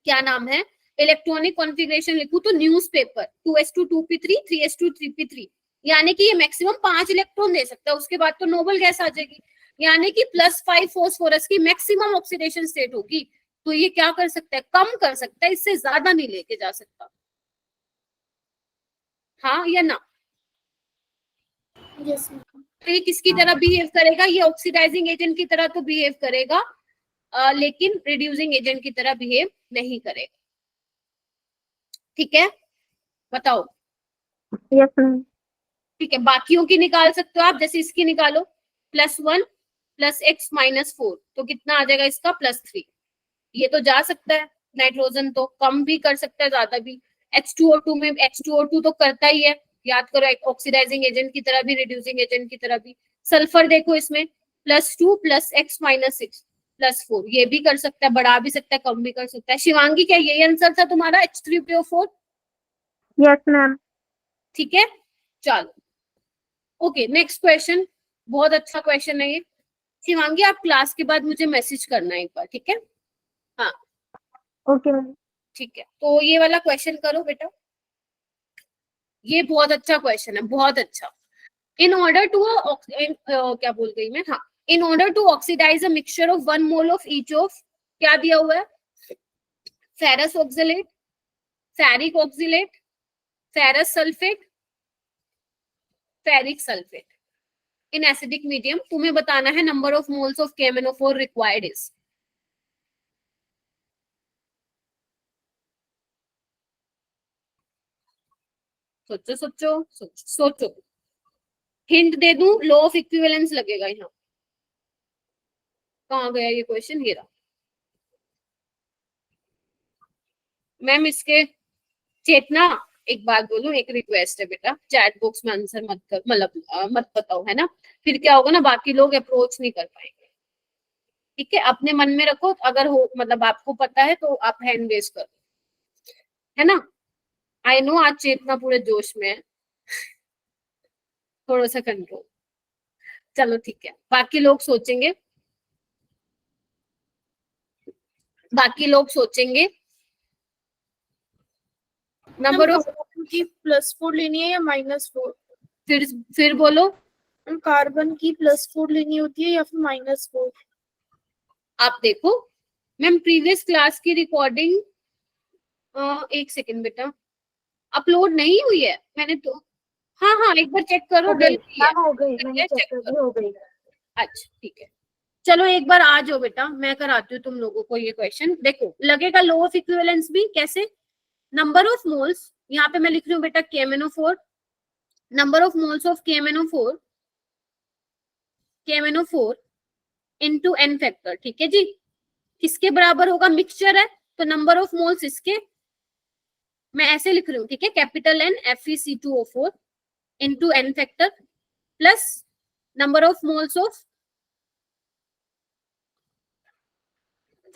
क्या नाम है, इलेक्ट्रॉनिक कॉन्फ़िगरेशन लिखूं, तो newspaper 2s2 2p3 3s2 3p3, यानी कि ये मैक्सिमम 5 इलेक्ट्रॉन दे सकता है, उसके बाद तो नोबल गैस आ जाएगी। यानी कि +5 फोस्फोरस की मैक्सिमम ऑक्सीडेशन स्टेट होगी, तो ये क्या कर सकता है? कम कर सकता है, इससे ज्यादा नहीं लेके जा सकता। हाँ या ना? यस। तो ये किसकी तरह बिहेव करेगा? ये ऑक्सीडाइजिंग एजेंट की तरह तो बिहेव करेगा, लेकिन रिड्यूसिंग एजेंट की तरह बिहेव नहीं करेगा। ठीक है, बताओ। Yes ma'am. ठीक है, बाकियों की निकाल सकते हो आप, जैसे इसकी निकालो, +1 + x - 4, तो कितना आ जाएगा इसका? +3। ये तो जा सकता है, नाइट्रोजन तो कम भी कर सकता है, ज्यादा भी। H2O2 में H2O2 तो करता ही है, याद करो, ऑक्सीडाइजिंग एजेंट की तरह भी, रिड्यूसिंग एजेंट की तरह भी। सल्फर देखो इसमें, +2 + x - 6 + 4, ये भी कर सकता है, बढ़ा भी सकता है, कम भी कर सकता है। शिवांगी, क्या यही आंसर था तुम्हारा, H3PO4? Yes ma'am. ठीक है, चलो ओके, नेक्स्ट क्वेश्चन। बहुत अच्छा क्वेश्चन है ये। शिवांगी, आप क्लास के बाद मुझे मैसेज करना एक बार, ठीक है? हाँ ओके मैम। ठीक है, तो ये वाला क्वेश्चन करो बेटा। ये बहुत अच्छा क्वेश्चन है, बहुत अच्छा। इन ऑर्डर टू क्या बोल गई मैं, हाँ, in order to oxidise a mixture of 1 mole of each of, क्या दिया हुआ है? Ferrous oxalate, ferric oxalate, ferrous sulphate, ferric sulphate in acidic medium. तुम्हें बताना है number of moles of KMnO4 required is. सोचो सोचो सोचो सोचो। हिंट दे दूं, लॉ ऑफ इक्विवेलेंस लगेगा यहाँ। कहाँ गया ये क्वेश्चन? ये रहा। मैम इसके, चेतना एक बात बोलूं, एक रिक्वेस्ट है बेटा, चैट बॉक्स में आंसर मत कर, मतलब मत बताओ, है ना। फिर क्या होगा ना, बाकी लोग अप्रोच नहीं कर पाएंगे। ठीक है, अपने मन में रखो, अगर हो मतलब आपको पता है तो आप हैंड रेज करो, है ना। आई नो आज चेतना पूरे जोश में है, थोड़ा सा कंट्रोल। चलो ठीक है, बाकी लोग सोचेंगे, बाकी लोग सोचेंगे। नंबर ऑफ, की +4 लेनी है या -4? फिर बोलो, कार्बन की +4 लेनी होती है या फिर -4? आप देखो मैम प्रीवियस क्लास की रिकॉर्डिंग एक सेकंड बेटा अपलोड नहीं हुई है मैंने तो। हाँ हाँ एक बार चेक करो डल गई है। हो गई, मैंने चेक चेक कर ली, हो गई। अच्छा ठीक है चलो एक बार आ जाओ बेटा मैं कराती हूँ तुम लोगों को ये क्वेश्चन। देखो लगेगा लो ऑफ इक्विवेलेंस भी कैसे, नंबर ऑफ मोल्स यहाँ पे मैं लिख रही हूँ बेटा KMnO4, number of moles of KMnO4 into n factor, ठीक है जी। किसके बराबर होगा, मिक्सचर है तो नंबर ऑफ मोल्स इसके, मैं ऐसे लिख रही हूँ ठीक है, capital N FeC2O4 into n factor plus number of moles of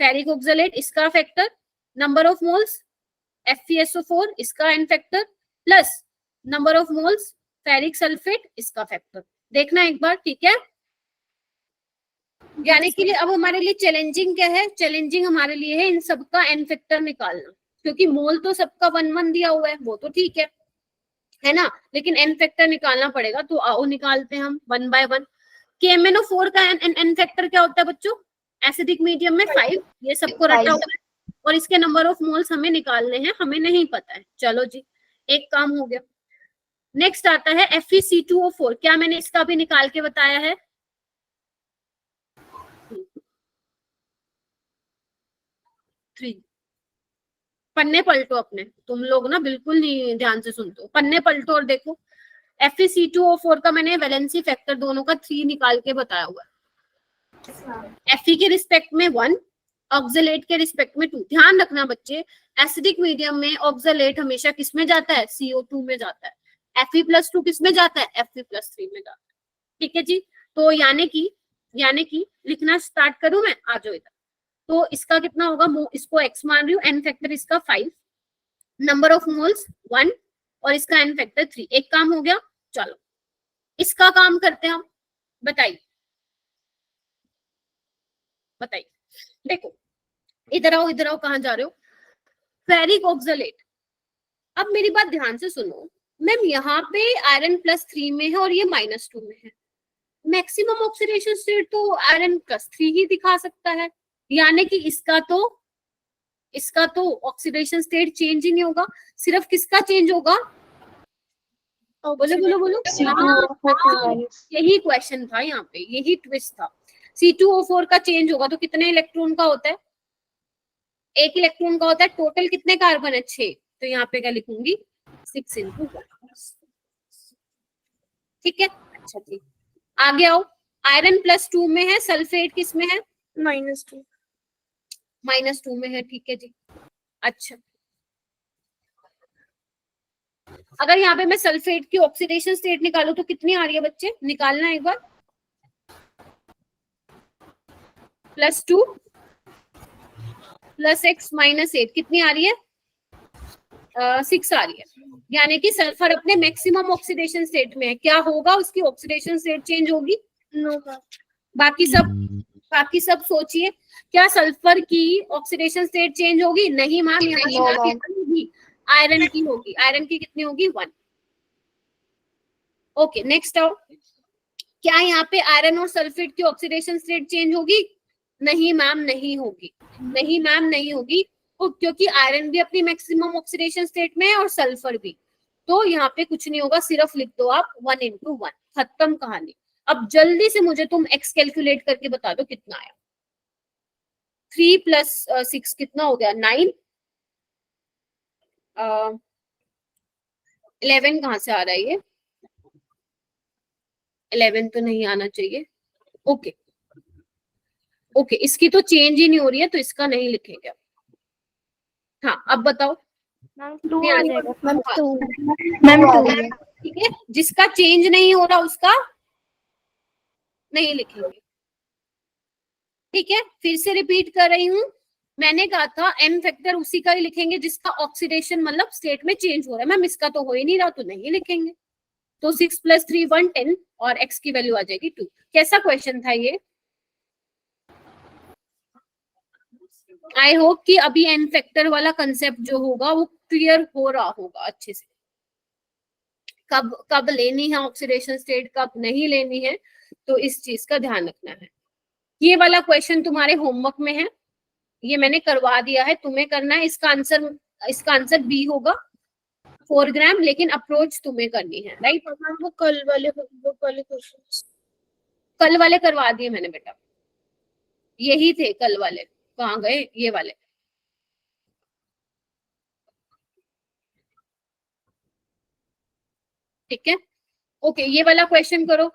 ferric oxalate इसका factor, number of moles FeSO4 इसका n factor plus number of moles ferric sulphate इसका फैक्टर। देखना एक बार ठीक है। यानी कि अब हमारे लिए चैलेंजिंग क्या है, चैलेंजिंग हमारे लिए है इन सबका n फैक्टर निकालना, क्योंकि मोल तो सबका 1 दिया हुआ है वो तो ठीक है ना, लेकिन n फैक्टर निकालना पड़ेगा। तो आओ निकालते हैं हम 1 बाय 1। KMnO4 का n फैक्टर क्या होता है बच्चों, एसिडिक मीडियम में 5, ये सबको रटा हुआ है और इसके नंबर ऑफ मोल्स हमें निकालने हैं, हमें नहीं पता है। चलो जी एक काम हो गया। नेक्स्ट आता है FeC2O4, क्या मैंने इसका भी निकाल के बताया है? पन्ने पलटो अपने, तुम लोग ना बिल्कुल नहीं ध्यान से सुनते हो, पन्ने पलटो और देखो। FeC2O4 का मैंने वैलेंसी फैक्टर दोनों का 3 निकाल के बताया हुआ है। Fe के रिस्पेक्ट में 1, ऑक्सलेट के रिस्पेक्ट में 2। ध्यान रखना बच्चे एसिडिक मीडियम में ऑक्सलेट हमेशा किस में जाता है, CO2 में जाता है। Fe+2 किस में जाता है, Fe+3 में जाता है। ठीक है जी, तो यानी कि लिखना स्टार्ट करूं मैं, आ जाओ इधर। तो इसका कितना होगा, इसको x मान रही हूँ, n फैक्टर इसका 5, नंबर ऑफ मोल्स 1 और इसका n फैक्टर 3। एक काम हो गया। चलो इसका काम करते हैं हम, बताइए देखो इधर आओ कहाँ जा रहे हो, फेरिक ऑक्सलेट। अब मेरी बात ध्यान से सुनो मैम, यहाँ पे आयरन +3 में है और ये -2 में है, मैक्सिमम ऑक्सीडेशन स्टेट तो आयरन +3 ही दिखा सकता है, यानी कि इसका तो ऑक्सीडेशन स्टेट चेंज ही नहीं होगा, सिर्फ किसका चेंज होगा, बोलो यही क्वेश्चन था यहाँ पे, यही ट्विस्ट था। C2O4 का चेंज होगा तो कितने इलेक्ट्रॉन का होता है, 1 इलेक्ट्रॉन का होता है। टोटल कितने कार्बन है, 6, तो यहाँ पे क्या लिखूंगी 6 × 1। ठीक है अच्छा जी आगे आओ। आयरन +2 में है, सल्फेट किस में है, -2 में है। ठीक है जी अच्छा, अगर यहाँ पे मैं सल्फेट की ऑक्सीडेशन स्टेट निकालू तो कितनी आ रही है बच्चे, निकालना एक बार। +2 + x -8 कितनी आ रही है, 6 आ रही है। यानी कि सल्फर अपने मैक्सिमम ऑक्सीडेशन स्टेट में है, क्या होगा उसकी ऑक्सीडेशन स्टेट चेंज होगी, बाकी सब सोचिए, क्या सल्फर की ऑक्सीडेशन स्टेट चेंज होगी, नहीं मैम, यहाँ होगी आयरन की होगी, आयरन की कितनी होगी 1। ओके नेक्स्ट आओ, क्या यहाँ पे आयरन और सल्फेट की ऑक्सीडेशन स्टेट चेंज होगी, नहीं मैम नहीं होगी, क्योंकि आयरन भी अपनी मैक्सिमम ऑक्सीडेशन स्टेट में है और सल्फर भी, तो यहाँ पे कुछ नहीं होगा, सिर्फ लिख दो आप 1 × 1, खत्म कहानी। अब जल्दी से मुझे तुम x कैलकुलेट करके बता दो कितना आया, 3 + 6 कितना हो गया, 9, 11 कहाँ से आ रहा है ये, 11 तो नहीं आना चाहिए। ओके इसकी तो चेंज ही नहीं हो रही है तो इसका नहीं लिखेंगे। हाँ अब बताओ, ठीक है, जिसका चेंज नहीं हो रहा उसका नहीं लिखेंगे। ठीक है फिर से रिपीट कर रही हूँ, मैंने कहा था n फैक्टर उसी का ही लिखेंगे जिसका ऑक्सीडेशन मतलब स्टेट में चेंज हो रहा है। मैम इसका तो हो ही नहीं रहा तो नहीं लिखेंगे, तो 6 + 3 1 10 और x की वैल्यू आ जाएगी 2। कैसा क्वेश्चन था ये, आई होप कि अभी n फैक्टर वाला कंसेप्ट जो होगा वो क्लियर हो रहा होगा अच्छे से। कब कब लेनी है ऑक्सीडेशन स्टेट, कब नहीं लेनी है, तो इस चीज का ध्यान रखना है। ये वाला क्वेश्चन तुम्हारे होमवर्क में है, ये मैंने करवा दिया है, तुम्हें करना है। इसका आंसर बी होगा 4 ग्राम, लेकिन अप्रोच तुम्हें करनी है, राइट। मैम वो कल वाले क्वेश्चंस कल वाले करवा दिए मैंने बेटा, यही थे कल वाले, कहाँ गए ये वाले। ठीक है, ओके, ये वाला क्वेश्चन करो।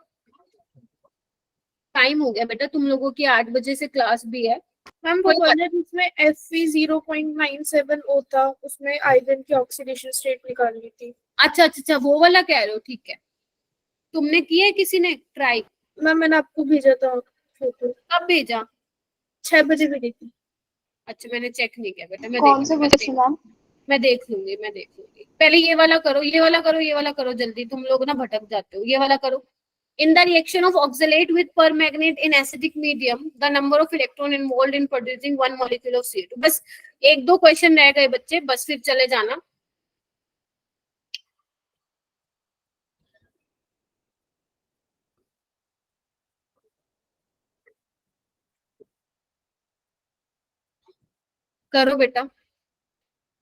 टाइम हो गया बेटा तुम लोगों की, 8 बजे से क्लास भी है। मैम वो वाले जिसमें Fe 0.97 होता, उसमें आयरन की ऑक्सीडेशन स्टेट निकालनी थी। अच्छा, वो वाला कह रहे हो, ठीक है। तुमने किया है किसी ने ट्राई? मैम मैंने आपको भेजा था फोटो। कब भेजा? 6 बजे भेजी थी। अच्छा, मैंने चेक नहीं किया बेटा, मैं कौन से क्वेश्चन मैम? मैं देख लूंगी। पहले ये वाला करो, ये वाला करो जल्दी, तुम लोग ना भटक जाते हो। ये वाला करो। In the reaction of oxalate with permanganate in acidic medium, the number of electron involved in producing 1 molecule of CO2। बस 1-2 क्वेश्चन रह गए बच्चे, बस फिर चले जाना। करो बेटा,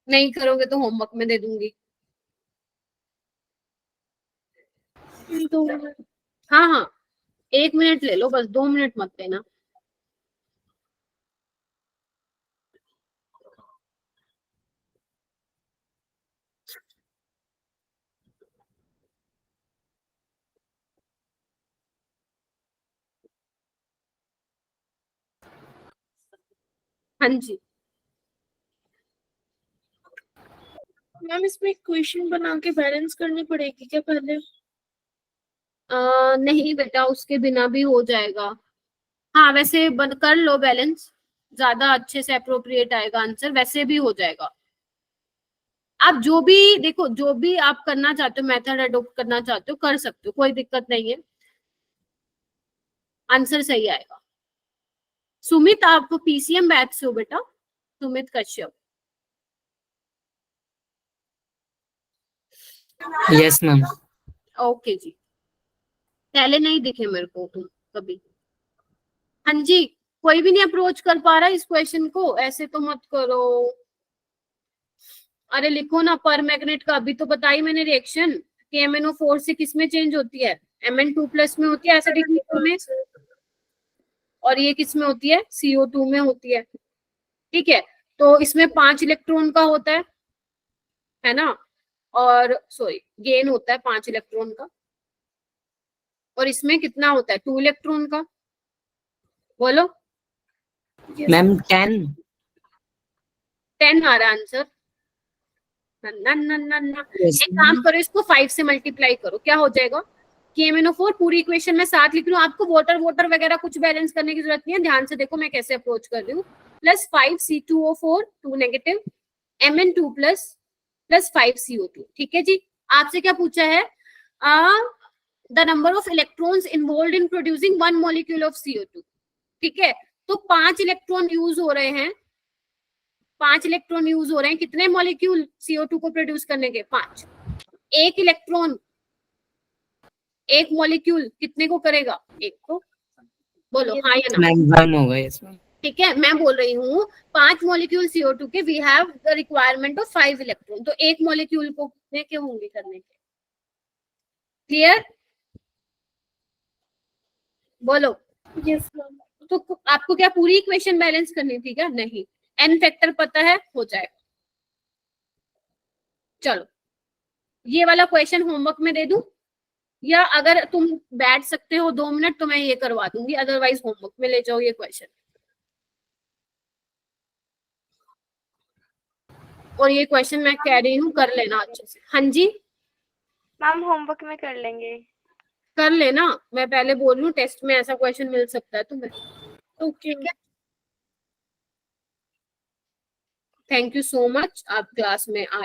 नहीं करोगे तो होमवर्क में दे दूंगी। हाँ, 1 मिनट ले लो बस, 2 मिनट मत लेना। हाँ जी, मैम इसमें इक्वेशन बना के बैलेंस करनी पड़ेगी क्या पहले? नहीं बेटा, उसके बिना भी हो जाएगा। हाँ, वैसे कर लो बैलेंस, ज्यादा अच्छे से अप्रोप्रिएट आएगा आंसर, वैसे भी हो जाएगा। आप जो भी देखो, जो भी आप करना चाहते हो, मेथड अडॉप्ट करना चाहते हो, कर सकते हो, कोई दिक्कत नहीं है, आंसर सही आएगा। सुमित, आप पीसीएम बैच से हो बेटा? Sumit Kashyap. Yes ma'am. Okay जी, पहले नहीं दिखे मेरे को तुम कभी। हाँ जी, कोई भी नहीं अप्रोच कर पा रहा इस क्वेश्चन को, ऐसे तो मत करो। अरे लिखो ना, पर मैग्नेट का अभी तो बताई मैंने रिएक्शन कि MnO4 से किस में चेंज होती है? Mn2+ में होती है एसिडिक मीडियम में, और ये किस में होती है? CO2 में होती है। ठीक है, तो इसमें 5 इलेक्ट्रॉन का होता है ना, और सॉरी गेन होता है 5 इलेक्ट्रॉन का, और इसमें कितना होता है? 2 इलेक्ट्रॉन का। बोलो मैम 10 आ रहा आंसर। ना एक काम करो, इसको 5 से मल्टीप्लाई करो, क्या हो जाएगा? कि MnO4 पूरी इक्वेशन में 7 लिख रही हूँ, आपको वाटर वगैरह कुछ बैलेंस करने की जरूरत नहीं है, ध्यान से देखो मैं कैसे अप्रोच कर रही हूँ। Plus 5 C2O4 2 negative Mn2 plus 5 CO2। ठीक है जी, आपसे क्या पूछा है? The number of electrons involve in producing 1 molecule of CO2। ठीक है, तो 5 इलेक्ट्रॉन यूज हो रहे हैं, 5 इलेक्ट्रॉन यूज हो रहे हैं, कितने मॉलिक्यूल CO2 को प्रोड्यूस करने के? 5। एक इलेक्ट्रॉन, एक मॉलिक्यूल कितने को करेगा? एक को। बोलो हाँ या ना? मैम 1 होगा इसमें। ठीक है, मैं बोल रही हूँ 5 मॉलिक्यूल CO2 के, we have the requirement of 5 electron, तो एक मॉलिक्यूल को कितने के होंगे करने के? क्लियर? बोलो। Yes ma'am. तो आपको क्या पूरी इक्वेशन बैलेंस करनी थी क्या? नहीं, n फैक्टर पता है, हो जाएगा। चलो, ये वाला क्वेश्चन होमवर्क में दे दूं, या अगर तुम बैठ सकते हो 2 मिनट तो मैं ये करवा दूंगी, अदरवाइज होमवर्क में ले जाओ ये क्वेश्चन। और ये क्वेश्चन मैं कह रही हूँ कर लेना अच्छे से। हाँ जी मैम होमवर्क में कर लेंगे। कर लेना, मैं पहले बोल रही हूँ टेस्ट में ऐसा क्वेश्चन मिल सकता है तुम्हें। Okay. Thank you so much, आप क्लास में आए।